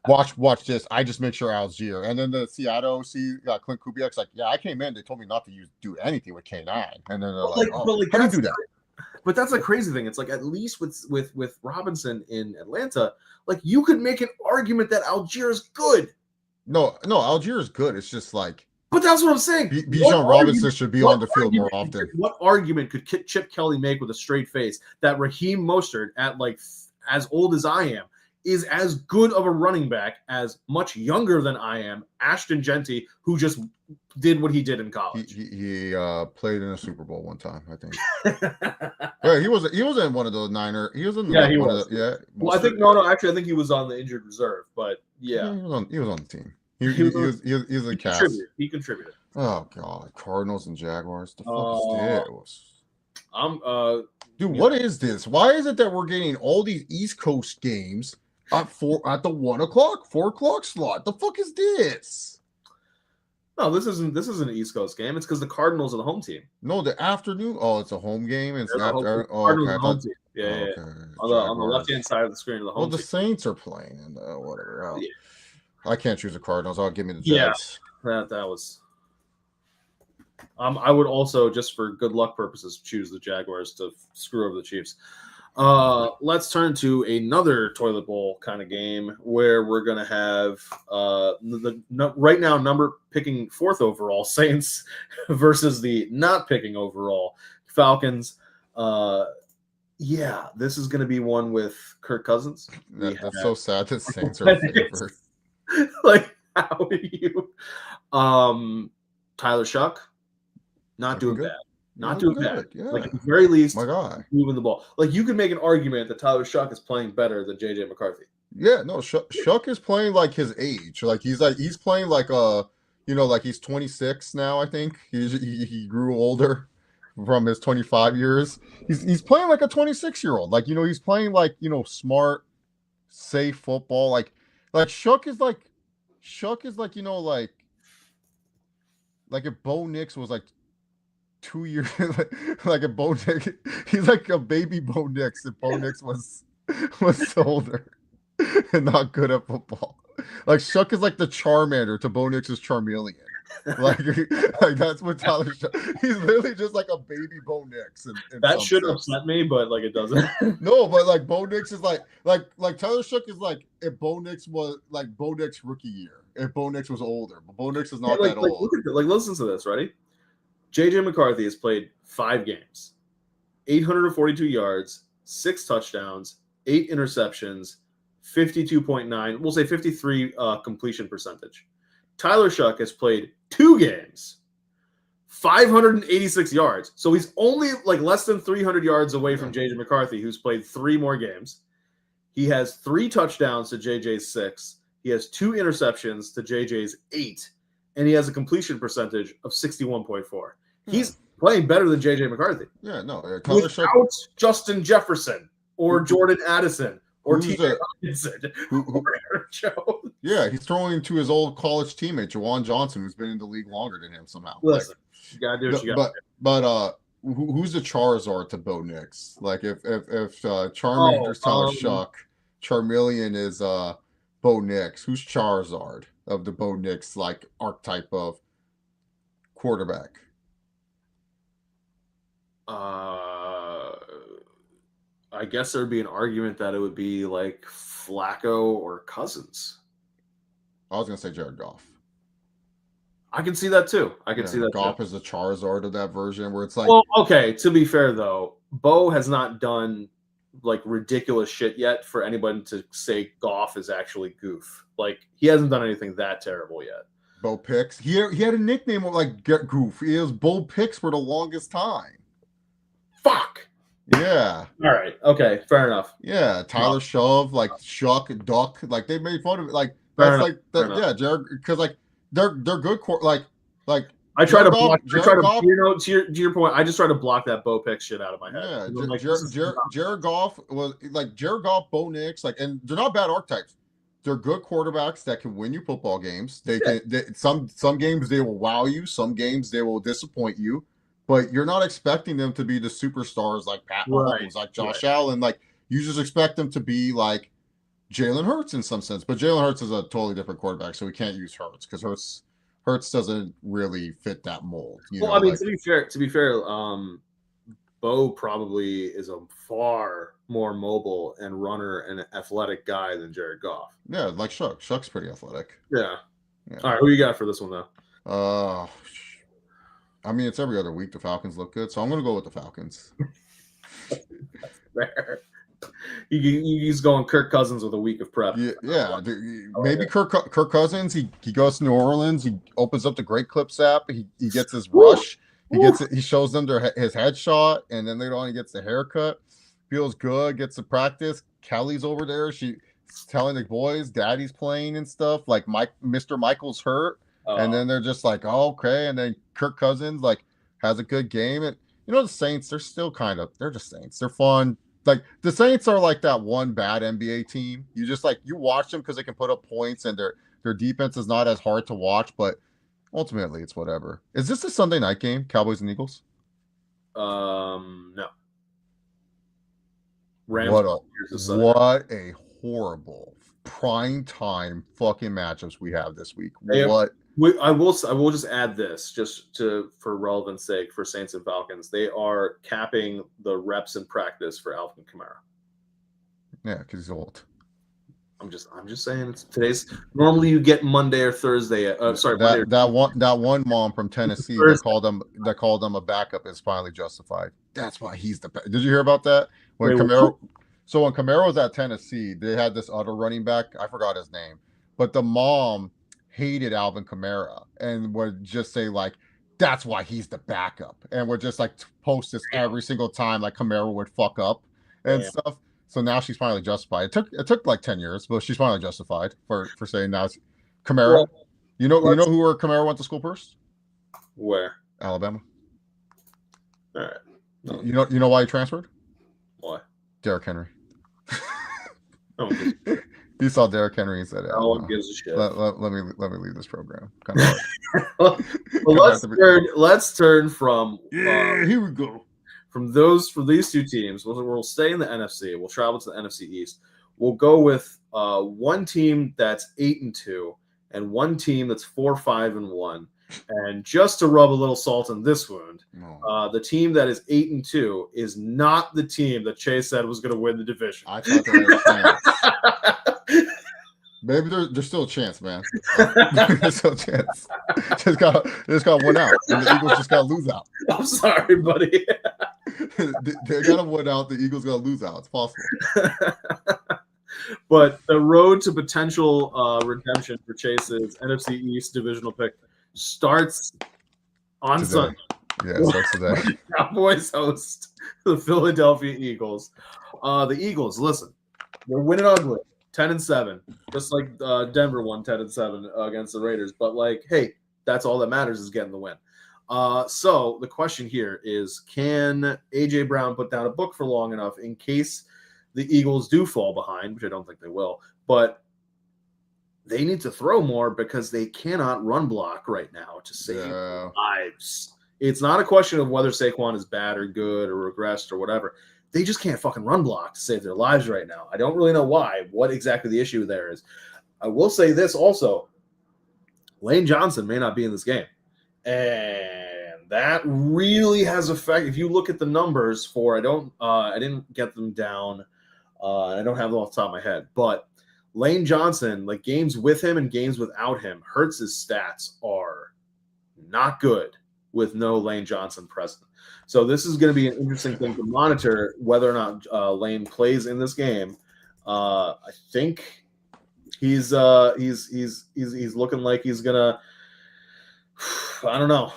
S2: Watch this. I just make sure Algier. And then the Seattle Clint Kubiak's like, yeah, I came in. They told me not to do anything with K9. And then they're like, oh, how do you do that?
S1: But that's a crazy thing. It's like, at least with Robinson in Atlanta, like, you could make an argument that Algier is good.
S2: No, Algier is good. It's just like,
S1: but that's what I'm saying.
S2: Bijan Robinson should be on the field more often.
S1: What argument could Chip Kelly make with a straight face that Raheem Mostert, at like as old as I am, is as good of a running back as much younger than I am, Ashton Genty, who just did what he did in college?
S2: He played in a Super Bowl one time, I think. Yeah, he was in one of those Niner. He was in
S1: he was. Well, I think actually, I think he was on the injured reserve, but yeah,
S2: he was on the team. He was a cast.
S1: He contributed.
S2: Oh God, Cardinals and Jaguars. The fuck is this? Dude, what is this? Why is it that we're getting all these East Coast games at the 1 o'clock, 4 o'clock slot? The fuck is this?
S1: No, this isn't an East Coast game. It's because the Cardinals are the home team.
S2: No, the afternoon. Oh, it's a home game. It's not.
S1: Home team. Yeah. On the left hand side of the screen of the home.
S2: Well, the Saints are playing and whatever. Yeah. I can't choose the Cardinals. I'll give me the Jags.
S1: Yeah, that was. I would also, just for good luck purposes, choose the Jaguars to screw over the Chiefs. Let's turn to another toilet bowl kind of game where we're going to have right now number picking 4th overall Saints versus the not picking overall Falcons. Yeah, this is going to be one with Kirk Cousins.
S2: That's so sad that Saints are favored.
S1: Like, how do you Tyler Shuck? Not doing bad. Not doing bad. Yeah. Like, at the very least,
S2: my God,
S1: moving the ball. Like, you can make an argument that Tyler Shuck is playing better than JJ McCarthy.
S2: Yeah, no, Shuck is playing like his age. Like, he's playing like like he's 26 now. I think he grew older from his 25 years. He's playing like a 26-year-old. Like, he's playing like, smart, safe football. Like Shuck is like like if Bo Nix was like 2 years, like a Bo Nix, he's like a baby Bo Nix if Bo Nix was older and not good at football. Like, Shuck is like the Charmander to Bo Nix's Charmeleon. Like that's what Tyler Shuck. He's literally just like a baby Bo Nix.
S1: That should upset me, but like, it doesn't.
S2: No, but like Bo Nix is like Tyler Shuck is like if Bo Nix was like Bo Nix rookie year. If Bo Nix was older, but Bo Nix is not that old.
S1: Listen to this, ready? JJ McCarthy has played 5 games, 842 yards, 6 touchdowns, 8 interceptions, 52.9. We'll say 53 completion percentage. Tyler Shuck has played 2 games, 586 yards. So he's only like less than 300 yards away from JJ McCarthy, who's played 3 more games. He has 3 touchdowns to JJ's 6. He has 2 interceptions to JJ's 8, and he has a completion percentage of 61.4. He's playing better than JJ McCarthy.
S2: Yeah, no.
S1: Without Justin Jefferson or Jordan Addison or TJ Robinson or Aaron Jones.
S2: Yeah, he's throwing to his old college teammate, Juwan Johnson, who's been in the league longer than him somehow.
S1: Listen, you got to do what you got to do.
S2: But who's the Charizard to Bo Nix? Like, if Charmander's Tyler Shuck, Charmeleon is Bo Nix, who's Charizard of the Bo Nix like archetype of quarterback?
S1: I guess there would be an argument that it would be like Flacco or Cousins.
S2: I was gonna say Jared Goff.
S1: I can see that too. I can see that.
S2: Goff is the Charizard of that version where it's like.
S1: Well, okay. To be fair though, Bo has not done like ridiculous shit yet for anybody to say Goff is actually goof. Like, he hasn't done anything that terrible yet.
S2: Bo Picks. He had a nickname of like Get Goof. He was Bo Picks for the longest time.
S1: Fuck.
S2: Yeah.
S1: All right. Okay. Fair enough.
S2: Yeah. Tyler Shove, like Shuck, Duck, like they made fun of it. Like that's like that. Yeah, Jared, because like they're good. Like
S1: I try to block. To your point, I just try to block that Bo Pick shit out of my head.
S2: Yeah. Jared Goff was like Jared Goff, Bo Nix, like, and they're not bad archetypes. They're good quarterbacks that can win you football games. Some games they will wow you. Some games they will disappoint you. But you're not expecting them to be the superstars like Pat Mahomes, like Josh Allen. Like, you just expect them to be like Jalen Hurts in some sense, but Jalen Hurts is a totally different quarterback, so we can't use Hurts because Hurts doesn't really fit that mold.
S1: Well, I mean, to be fair, Bo probably is a far more mobile and runner and athletic guy than Jared Goff.
S2: Yeah, like Shuck. Shuck's pretty athletic.
S1: Yeah. All right, who you got for this one though?
S2: I mean, it's every other week the Falcons look good, so I'm going to go with the Falcons.
S1: Fair. He's going Kirk Cousins with a week of prep.
S2: Yeah. Maybe Kirk Cousins. He goes to New Orleans. He opens up the Great Clips app. He gets his rush. He shows them his headshot, and then later on he gets the haircut. Feels good. Gets to practice. Kelly's over there. She's telling the boys, "Daddy's playing and stuff." Like Mr. Michael's hurt, and then they're just like, "Oh, okay." And then Kirk Cousins like has a good game, and the Saints. They're still they're just Saints. They're fun. Like the Saints are like that one bad NBA team. You just you watch them because they can put up points, and their defense is not as hard to watch, but ultimately, it's whatever. Is this a Sunday night game, Cowboys and Eagles?
S1: No. Rams.
S2: What a horrible prime time fucking matchups we have this week.
S1: I will just add this for relevance sake for Saints and Falcons. They are capping the reps in practice for Alvin Kamara.
S2: Yeah, because he's old.
S1: I'm just saying it's today's. Normally you get Monday or Thursday.
S2: That one mom from Tennessee that called him a backup is finally justified. That's why he's the. Did you hear about that? When Kamara was at Tennessee, they had this other running back. I forgot his name, but the mom hated Alvin Kamara and would just say that's why he's the backup, and would just post this every single time Kamara would fuck up and stuff. So now she's finally justified. It took 10 years, but she's finally justified for saying now it's Kamara. Well, you know who Kamara went to school first?
S1: Where?
S2: Alabama.
S1: All right. No.
S2: You know why he transferred?
S1: Why?
S2: Derrick Henry. He saw Derrick Henry and said,
S1: "No one gives a shit."
S2: Let me leave this program. Kind of
S1: well, let's turn from
S3: here we go.
S1: From these two teams. We'll stay in the NFC. We'll travel to the NFC East. We'll go with one team that's 8-2 and one team that's 4-5-1. And just to rub a little salt in this wound, the team that is 8-2 is not the team that Chase said was going to win the division.
S2: I thought there was a chance. Maybe there's still a chance, man. There's still a chance. Just got one out, and the Eagles just got to lose out.
S1: I'm sorry, buddy.
S2: They got to win out. The Eagles got to lose out. It's possible.
S1: But the road to potential redemption for Chase's NFC East divisional pick starts on Sunday.
S2: Yeah, it starts today.
S1: Cowboys host the Philadelphia Eagles. The Eagles, listen, they're winning ugly, 10-7, just like Denver won 10-7 against the Raiders. But hey, that's all that matters is getting the win. So the question here is, can AJ Brown put down a book for long enough in case the Eagles do fall behind, which I don't think they will, but they need to throw more because they cannot run block right now to save lives. It's not a question of whether Saquon is bad or good or regressed or whatever. They just can't fucking run block to save their lives right now. I don't really know why, what exactly the issue there is. I will say this also. Lane Johnson may not be in this game. And that really has effect. If you look at the numbers I didn't get them down. I don't have them off the top of my head, but Lane Johnson, games with him and games without him, Hurts' stats are not good with no Lane Johnson present. So this is going to be an interesting thing to monitor whether or not Lane plays in this game. I think he's looking like he's gonna. I don't know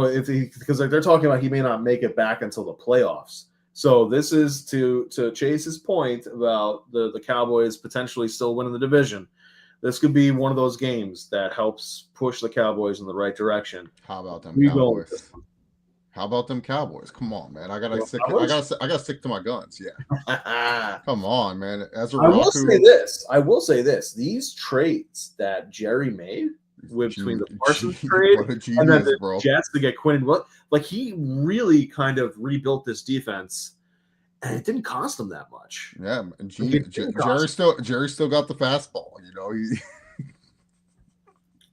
S1: if because they're talking about he may not make it back until the playoffs. So this is to Chase's point about the Cowboys potentially still winning the division. This could be one of those games that helps push the Cowboys in the right direction.
S2: How about them Cowboys? How about them Cowboys? Come on, man. I gotta stick to my guns. Yeah. Come on, man.
S1: I will say this. These trades that Jerry made between the Parsons trade and then the Jets to get Quinn, he really kind of rebuilt this defense. and it didn't cost them that much.
S2: Yeah, and Jerry still got the fastball.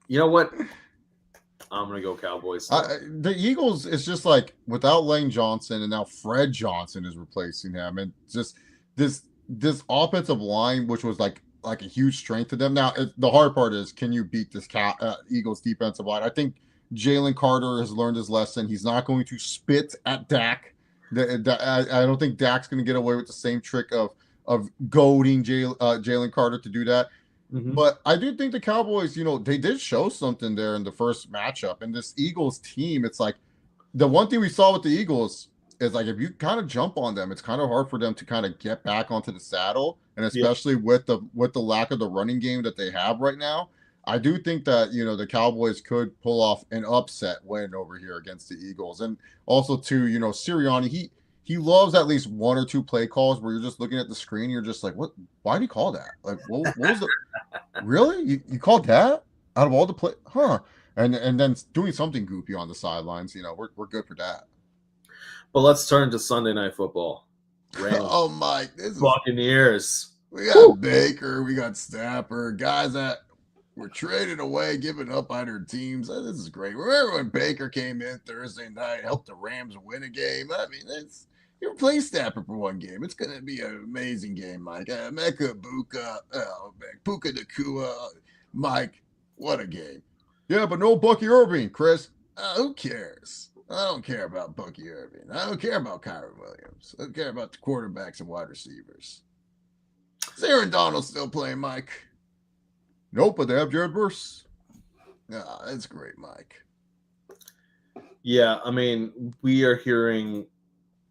S1: You know what? I'm gonna go Cowboys.
S2: The Eagles is just like without Lane Johnson, and now Fred Johnson is replacing him, and just this offensive line, which was like a huge strength to them. Now the hard part is, can you beat this Eagles defensive line? I think Jalen Carter has learned his lesson. He's not going to spit at Dak. I don't think Dak's going to get away with the same trick of goading Jalen Carter to do that. Mm-hmm. But I do think the Cowboys, they did show something there in the first matchup. And this Eagles team, it's like the one thing we saw with the Eagles is like if you kind of jump on them, it's kind of hard for them to kind of get back onto the saddle. And especially with the lack of the running game that they have right now, I do think that, the Cowboys could pull off an upset win over here against the Eagles. And also, too, Sirianni, he loves at least one or two play calls where you're just looking at the screen. You're just like, what? Why did he call that? Like, what was the really? You called that out of all the play? Huh? And then doing something goofy on the sidelines. We're good for that.
S1: But let's turn to Sunday Night Football.
S2: Oh, Mike, this
S1: Buccaneers.
S2: We got Baker, we got Stafford, guys that were traded away, giving up on their teams. This is great. Remember when Baker came in Thursday night, helped the Rams win a game? I mean, you replace Stafford for one game. It's going to be an amazing game, Mike. Puka Nacua. Mike, what a game. Yeah, but no Bucky Irving, Chris. Who cares? I don't care about Bucky Irving. I don't care about Kyron Williams. I don't care about the quarterbacks and wide receivers. Is Aaron Donald still playing, Mike? Nope, but they have Jared Verse. Yeah, that's great, Mike.
S1: Yeah, I mean, we are hearing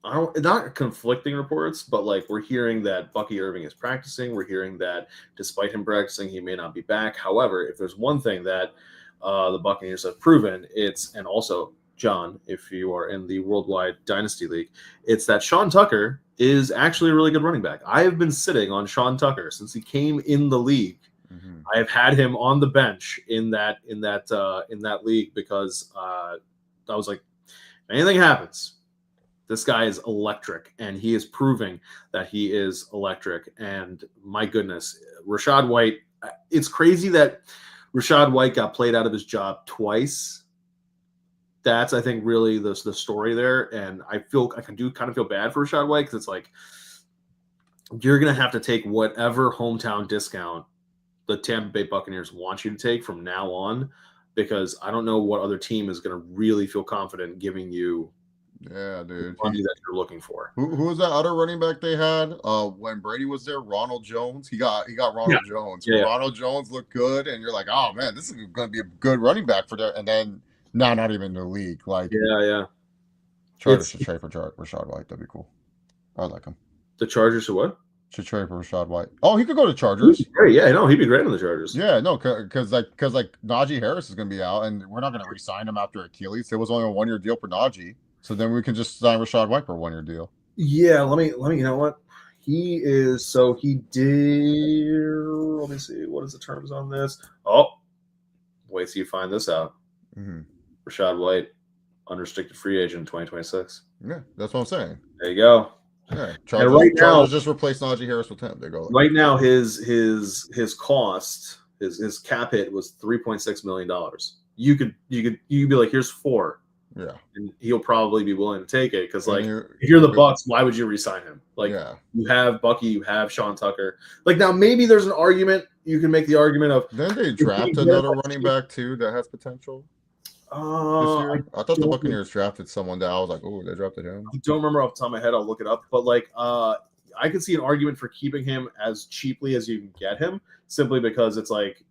S1: not conflicting reports, but like we're hearing that Bucky Irving is practicing. We're hearing that despite him practicing, he may not be back. However, if there's one thing that the Buccaneers have proven, and also John, if you are in the Worldwide Dynasty League, it's that Sean Tucker is actually a really good running back. I have been sitting on Sean Tucker since he came in the league. Mm-hmm. I have had him on the bench in that league because I was like, if anything happens, this guy is electric, and he is proving that he is electric. And my goodness, Rachaad White, it's crazy that Rachaad White got played out of his job twice. That's, I think, really the story there. And I do kind of feel bad for Rachaad White because it's like you're going to have to take whatever hometown discount the Tampa Bay Buccaneers want you to take from now on, because I don't know what other team is going to really feel confident giving you the money that you're looking for.
S2: Who was that other running back they had when Brady was there? Ronald Jones. He got Ronald Jones. Yeah. Ronald Jones looked good, and you're like, oh man, this is going to be a good running back for that. And then not even in the league. Like, Chargers should trade for Rachaad White. That'd be cool. I like him.
S1: The Chargers should what?
S2: Should trade for Rachaad White. Oh, he could go to Chargers.
S1: Great, yeah, no, he'd be great on the Chargers.
S2: Yeah, no, because Najee Harris is going to be out, and we're not going to re-sign him after Achilles. It was only a 1-year deal for Najee, so then we can just sign Rachaad White for a 1-year deal.
S1: Yeah, let me. You know what? He is. So he did. Let me see. What is the terms on this? Oh, wait till you find this out.
S2: Mm-hmm.
S1: Rachaad White, unrestricted free agent in 2026.
S2: Yeah, that's what I'm saying.
S1: There you go.
S2: Yeah, Chargers just replaced Najee Harris with him. They go
S1: right now. His cost, his cap hit was $3.6 million. You could be like, here's $4.
S2: Yeah,
S1: and he'll probably be willing to take it because like if you're the Bucs, why would you re-sign him? Like you have Bucky, you have Sean Tucker. Like now maybe there's an argument. You can make the argument of
S2: then they draft another running back too that has potential. I thought the Buccaneers drafted someone that I was like, oh, they drafted him.
S1: I don't remember off the top of my head. I'll look it up. But like, I could see an argument for keeping him as cheaply as you can get him, simply because it's like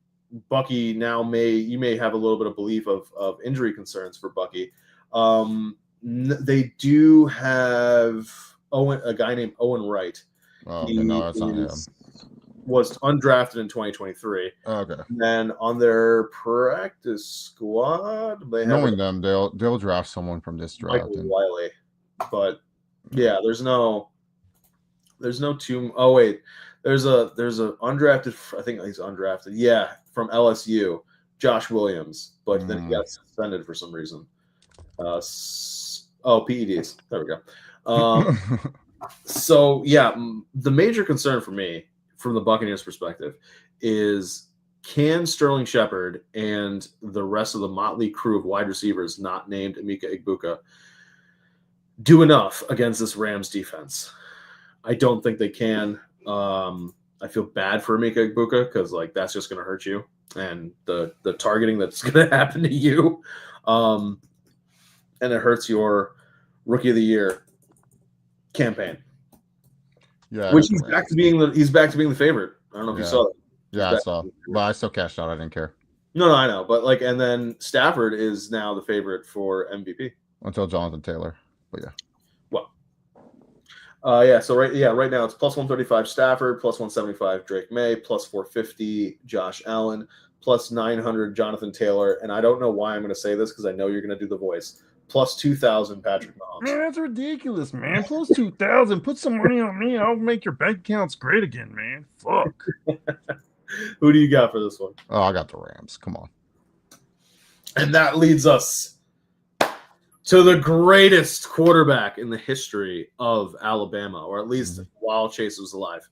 S1: Bucky now you may have a little bit of belief of injury concerns for Bucky. They do have a guy named Owen Wright.
S2: Oh, okay, no, that's not him.
S1: Was undrafted in 2023.
S2: Okay.
S1: And then on their practice squad, they
S2: knowing them, they'll draft someone from this draft.
S1: Michael Wiley. But yeah, there's no two. Oh wait, there's a undrafted. I think he's undrafted. Yeah, from LSU, Josh Williams. But then he got suspended for some reason. PEDs. There we go. So yeah, the major concern for me, from the Buccaneers' perspective, is can Sterling Shepard and the rest of the motley crew of wide receivers not named Emeka Egbuka do enough against this Rams defense? I don't think they can. I feel bad for Emeka Egbuka because like that's just going to hurt you and the targeting that's going to happen to you, and it hurts your Rookie of the Year campaign.
S2: Yeah,
S1: which he's back to being the favorite. I don't know if you saw that.
S2: Yeah, I saw, but I still cashed out. I didn't care.
S1: No, I know, but like, and then Stafford is now the favorite for MVP
S2: until Jonathan Taylor. But yeah.
S1: Well, so right now it's plus 135 Stafford, plus 175 Drake May, plus 450 Josh Allen, plus 900 Jonathan Taylor, and I don't know why I'm going to say this because I know you're going to do the voice. Plus 2,000 Patrick Mahomes.
S3: Man, that's ridiculous, man. Plus 2,000. Put some money on me. I'll make your bank accounts great again, man. Fuck.
S1: Who do you got for this one?
S2: Oh, I got the Rams. Come on.
S1: And that leads us to the greatest quarterback in the history of Alabama, or at least while Chase was alive.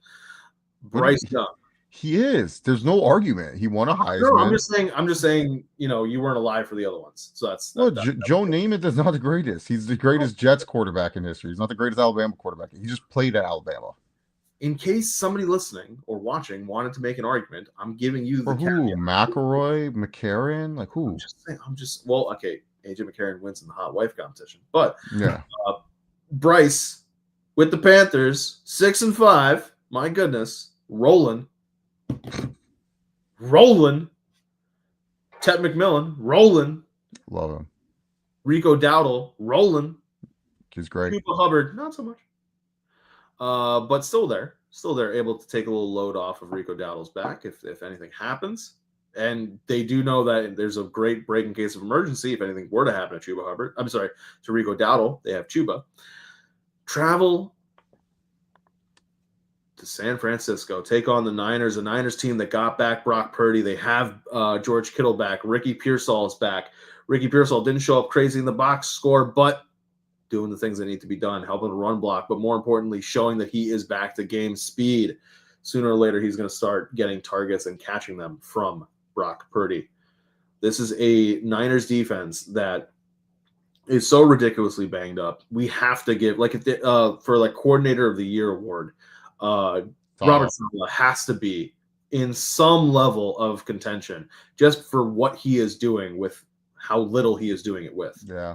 S1: Bryce Young.
S2: He is. There's no argument. He won a Heisman.
S1: No, I'm just saying. You know, you weren't alive for the other ones, so that's.
S2: Joe Namath is not the greatest. He's the greatest Jets quarterback in history. He's not the greatest Alabama quarterback. He just played at Alabama.
S1: In case somebody listening or watching wanted to make an argument, I'm giving you the.
S2: For who? McElroy, McCarron, like who?
S1: Okay. AJ McCarron wins in the hot wife competition, but
S2: yeah,
S1: Bryce with the Panthers 6-5. My goodness, rolling. Ted McMillan, rolling.
S2: Love him.
S1: Rico Dowdle, rolling.
S2: He's great.
S1: Chuba Hubbard, not so much. But still there, able to take a little load off of Rico Dowdle's back if anything happens. And they do know that there's a great break in case of emergency if anything were to happen to Chuba Hubbard. I'm sorry, to Rico Dowdle. They have Chuba. Travel to San Francisco, take on the Niners, a Niners team that got back Brock Purdy. They have George Kittle back. Ricky Pearsall is back. Ricky Pearsall didn't show up crazy in the box score, but doing the things that need to be done, helping to run block, but more importantly, showing that he is back to game speed. Sooner or later, he's going to start getting targets and catching them from Brock Purdy. This is a Niners defense that is so ridiculously banged up. We have to give for coordinator of the year award. Robert Saleh has to be in some level of contention just for what he is doing with how little he is doing it with.
S2: Yeah.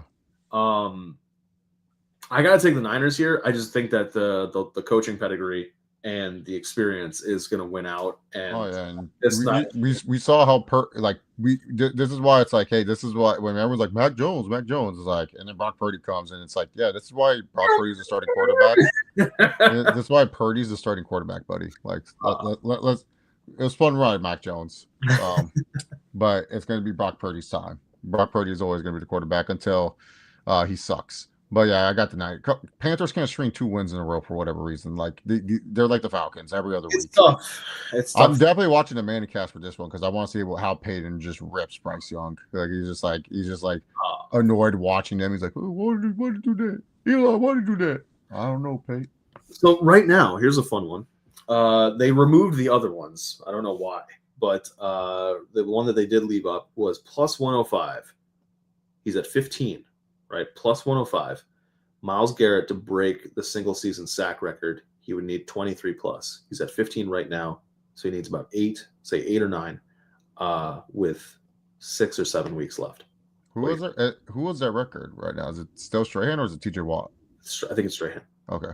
S1: I gotta take the Niners here. I just think that the coaching pedigree and the experience is going to win out. And
S2: we saw how this is why it's like, hey, this is why when everyone's like Mac Jones is like, and then Brock Purdy comes and it's like, yeah, this is why Brock Purdy's the starting quarterback. This is why Purdy's the starting quarterback, buddy. Like, let's it was fun ride, Mac Jones, but it's going to be Brock Purdy's time. Brock Purdy is always going to be the quarterback until he sucks. But yeah, I got the Niners. Panthers can't string 2 wins in a row for whatever reason. Like they're like the Falcons every other week.
S1: It's tough.
S2: I'm definitely watching the Manning cast for this one because I want to see how Peyton just rips Bryce Young. Like he's just like annoyed watching them. He's like, oh, why did you do that? Eli, why did you do that? I don't know, Peyton.
S1: So right now, here's a fun one. They removed the other ones. I don't know why, but the one that they did leave up was plus 105. He's at 15. Right, plus 105. Myles Garrett to break the single season sack record, he would need 23 plus. He's at 15 right now, so he needs about 8 or 9, with 6 or 7 weeks left.
S2: Who was that record right now? Is it still Strahan or is it TJ Watt?
S1: I think it's Strahan.
S2: Okay.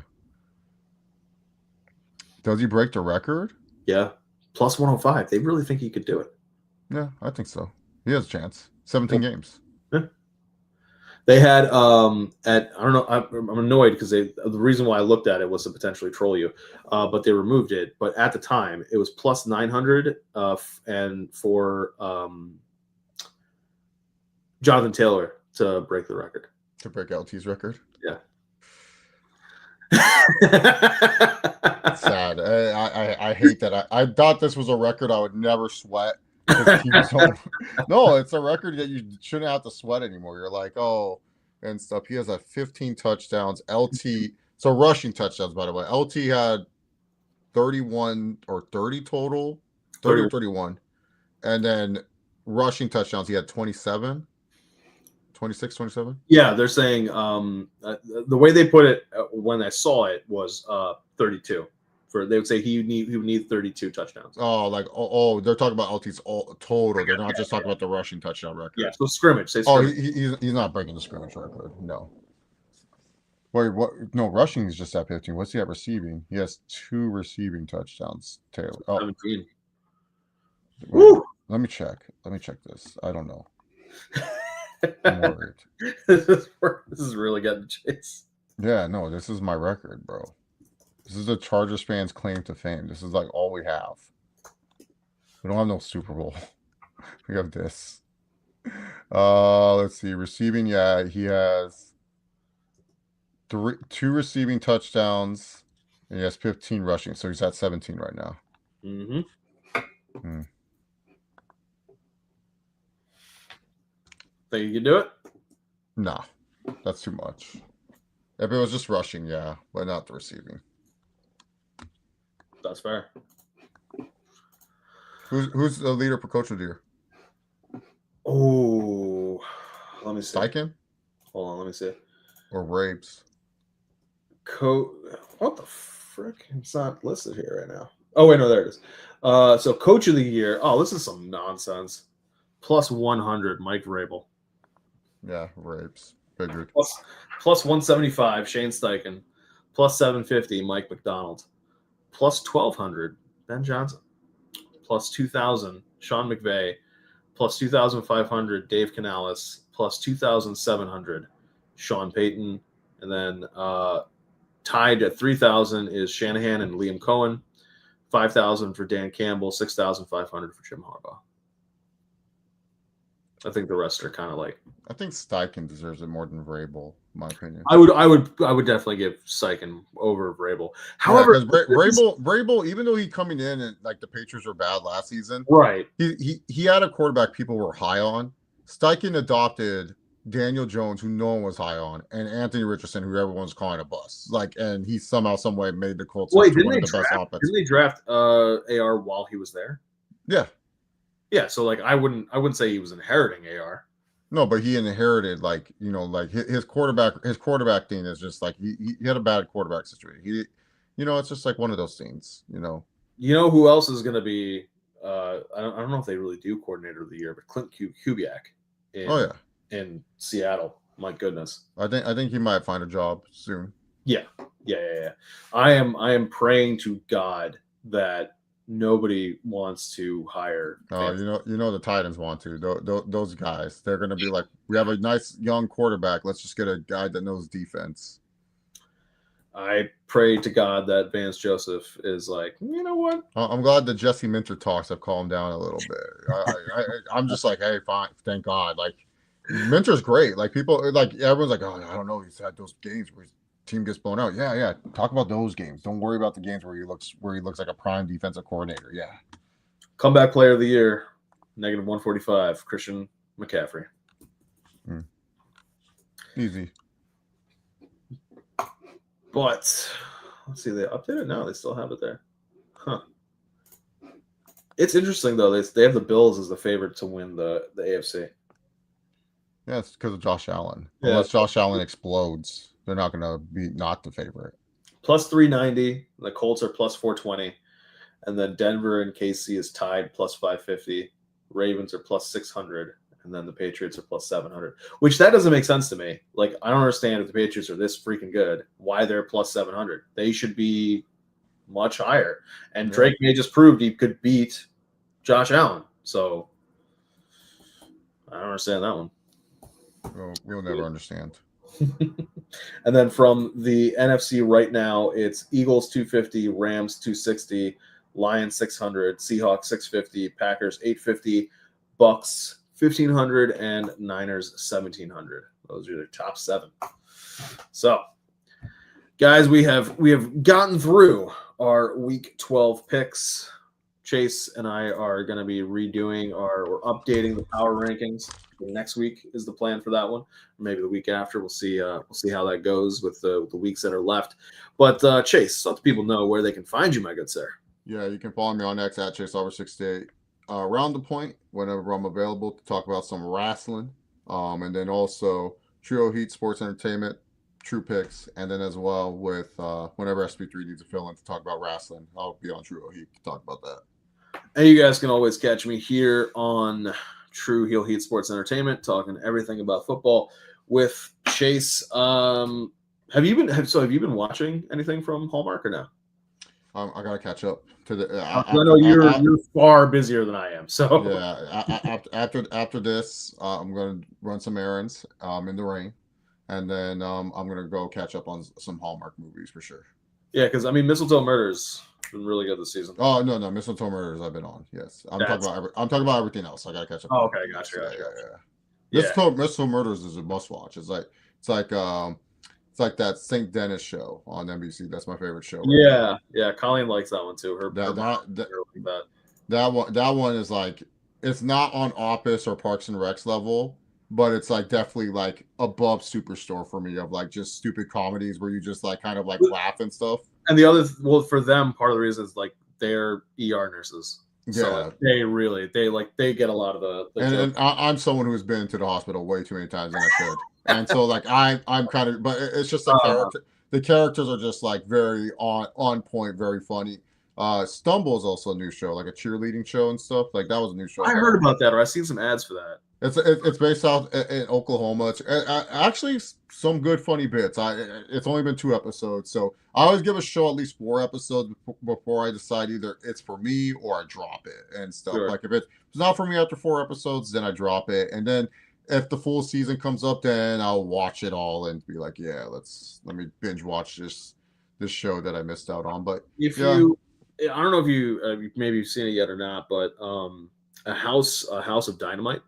S2: Does he break the record?
S1: Yeah, plus 105. They really think he could do it.
S2: Yeah, I think so. He has a chance. 17 games.
S1: Yeah. They had I don't know. I'm annoyed because the reason why I looked at it was to potentially troll you, but they removed it. But at the time, it was plus 900, and for Jonathan Taylor to break the record.
S2: To break LT's record.
S1: Yeah.
S2: Sad. I hate that. I thought this was a record I would never sweat. No, it's a record that you shouldn't have to sweat anymore. You're like, oh, and stuff. He has 15 touchdowns. LT So rushing touchdowns, by the way. LT had 31 or 30 total, 30 or 31. And then rushing touchdowns, he had 27, 26, 27.
S1: Yeah, they're saying the way they put it when I saw it was 32. They would say he would need 32 touchdowns.
S2: Oh, they're talking about LT's total. They're not just talking about the rushing touchdown record.
S1: Yeah, so scrimmage. Say
S2: Oh,
S1: scrimmage.
S2: he's not breaking the scrimmage record. No. Wait, what? No, rushing is just at 15. What's he at receiving? He has 2 receiving touchdowns. Taylor. Oh,
S1: 17.
S2: wait, let me check. Let me check this. I don't know. I'm worried.
S1: This is really getting chase.
S2: Yeah, no, this is my record, bro. This is the Chargers fans' claim to fame. This is like all we have. We don't have no Super Bowl. We have this. Let's see. Receiving, yeah, he has 2 receiving touchdowns, and he has 15 rushing, so he's at 17 right now.
S1: Mm-hmm. Think you can do it?
S2: Nah, that's too much. If it was just rushing, yeah, but not the receiving.
S1: That's fair.
S2: Who's the leader for Coach of the Year?
S1: Oh, let me see.
S2: Steichen?
S1: Hold on, let me see.
S2: Or Rapes?
S1: What the frick? It's not listed here right now. Oh wait, no, there it is. So Coach of the Year. Oh, this is some nonsense. Plus 100, Mike Vrabel.
S2: Yeah, Rapes. Figured.
S1: Plus 175, Shane Steichen. Plus 750, Mike McDonald. Plus 1,200, Ben Johnson. Plus 2,000, Sean McVay. Plus 2,500, Dave Canales. Plus 2,700, Sean Payton. And then tied at 3,000 is Shanahan and Liam Cohen. 5,000 for Dan Campbell. 6,500 for Jim Harbaugh. I think the rest are kind of like.
S2: I think Steichen deserves it more than Vrabel, in my opinion.
S1: I would definitely give Steichen over Vrabel. However,
S2: yeah, Vrabel, even though he coming in and like the Patriots were bad last season,
S1: right?
S2: He had a quarterback people were high on. Steichen adopted Daniel Jones, who no one was high on, and Anthony Richardson, who everyone was calling a bust. Like, and he somehow, some way, made the Colts one of the best offenses.
S1: Didn't they draft AR while he was there?
S2: Yeah.
S1: Yeah, so like I wouldn't say he was inheriting AR.
S2: No, but he inherited like his quarterback thing is just like he had a bad quarterback situation. It's just like one of those things.
S1: You know who else is going to be? I don't know if they really do coordinator of the year, but Clint Kubiak. In Seattle. My goodness.
S2: I think he might find a job soon.
S1: Yeah. I am praying to God that nobody wants to hire.
S2: Oh, the Titans want to. Those guys, they're going to be like, we have a nice young quarterback. Let's just get a guy that knows defense.
S1: I pray to God that Vance Joseph is like, you know what?
S2: I'm glad the Jesse Minter talks have calmed down a little bit. I'm just like, hey, fine, thank God. Like, Minter's great. Like, people, like, everyone's like, oh, I don't know. He's had those games where his team gets blown out. Yeah. Talk about those games. Don't worry about the games where he looks like a prime defensive coordinator. Yeah.
S1: Comeback player of the year, -145, Christian McCaffrey.
S2: Easy.
S1: But let's see, they updated it? No, they still have it there. Huh. It's interesting though. They have the Bills as the favorite to win the AFC.
S2: Yeah, it's because of Josh Allen.
S1: Yeah.
S2: Unless Josh Allen explodes, they're not going to be not the favorite.
S1: Plus 390. The Colts are plus 420. And then Denver and KC is tied plus 550. Ravens are plus 600. And then the Patriots are plus 700. Which that doesn't make sense to me. Like, I don't understand if the Patriots are this freaking good, why they're plus 700. They should be much higher. And Drake May just proved he could beat Josh Allen. So I don't understand that one.
S2: We'll never understand.
S1: And then from the NFC right now, it's Eagles 250, Rams 260, Lions 600, Seahawks 650, Packers 850, Bucks 1,500, and Niners 1,700. Those are the top 7. So, guys, we have gotten through our Week 12 picks. Chase and I are going to be redoing or updating the power rankings. Next week is the plan for that one. Or maybe the week after. We'll see how that goes with the weeks that are left. But Chase, let the people know where they can find you, my good sir.
S2: Yeah, you can follow me on X at ChaseOver68. Around the point, whenever I'm available to talk about some wrestling. And then also Trio Heat Sports Entertainment, True Picks, and then as well with whenever SP3 needs a fill in to talk about wrestling, I'll be on True Heat to talk about that.
S1: And you guys can always catch me here on True Heel Heat Sports Entertainment, talking everything about football with Chase. Have you been watching anything from Hallmark or no?
S2: I gotta catch up to the.
S1: I know you're far busier than I am. So
S2: yeah, after this, I'm gonna run some errands in the rain, and then I'm gonna go catch up on some Hallmark movies for sure.
S1: Yeah, because I mean, Mistletoe Murders been really good this season.
S2: Oh no, Mistletoe Murders I've been on. Yes, I'm talking about everything else. I gotta catch up.
S1: Oh, okay, gotcha.
S2: Yeah. Mistletoe Murders is a must watch. It's like that St. Dennis show on NBC. That's my favorite show.
S1: Right yeah. Colleen likes that one too.
S2: That one is like, it's not on Office or Parks and Recs level, but it's like definitely like above Superstore for me, of like just stupid comedies where you just like kind of like laugh and stuff.
S1: And the other, for them, part of the reason is like they're ER nurses.
S2: Yeah,
S1: so they get a lot of the
S2: and I'm someone who has been to the hospital way too many times than I should. And so like I'm kind of, but it's just the characters are just like very on point, very funny. Stumble is also a new show, like a cheerleading show and stuff. Like that was a new show.
S1: I heard about that, or I've seen some ads for that.
S2: It's based out in Oklahoma. It's actually some good funny bits. It's only been 2 episodes, so I always give a show at least 4 episodes before I decide either it's for me or I drop it and stuff. Sure. Like if it's not for me after 4 episodes, then I drop it, and then if the full season comes up, then I'll watch it all and be like, yeah, let me binge watch this show that I missed out on. But
S1: I don't know if you maybe you've seen it yet or not, but a House of Dynamite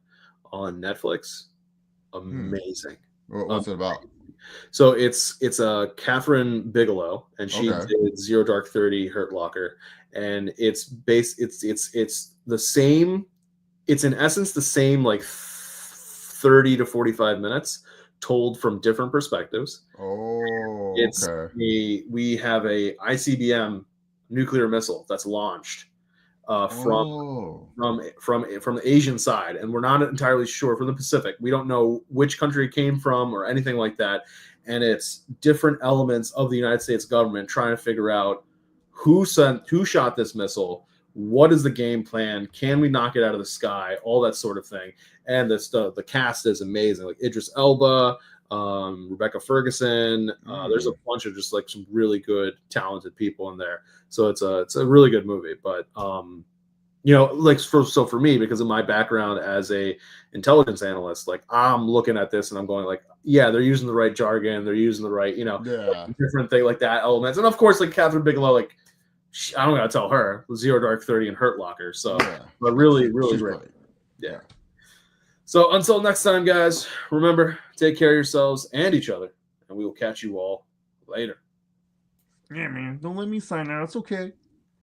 S1: on Netflix, amazing.
S2: What's it about?
S1: So it's a Catherine Bigelow, and she did Zero Dark 30, Hurt Locker, and it's the same. It's in essence the same, like 30 to 45 minutes told from different perspectives.
S2: Oh,
S1: it's we have a ICBM nuclear missile that's launched from the Asian side, and we're not entirely sure, from the Pacific. We don't know which country it came from or anything like that, and it's different elements of the United States government trying to figure out who shot this missile, what is the game plan, can we knock it out of the sky, all that sort of thing. And the cast is amazing, like Idris Elba, Rebecca Ferguson. There's a bunch of just like some really good, talented people in there. So it's a really good movie. But like for me, because of my background as a intelligence analyst, like I'm looking at this and I'm going like, yeah, they're using the right jargon, they're using the right, different thing like that elements. And of course, like Catherine Bigelow, like I don't gotta tell her Zero Dark 30 and Hurt Locker. So, but really great. Right. Yeah. So until next time, guys, remember, take care of yourselves and each other, and we will catch you all later.
S3: Yeah, man. Don't let me sign out. It's okay.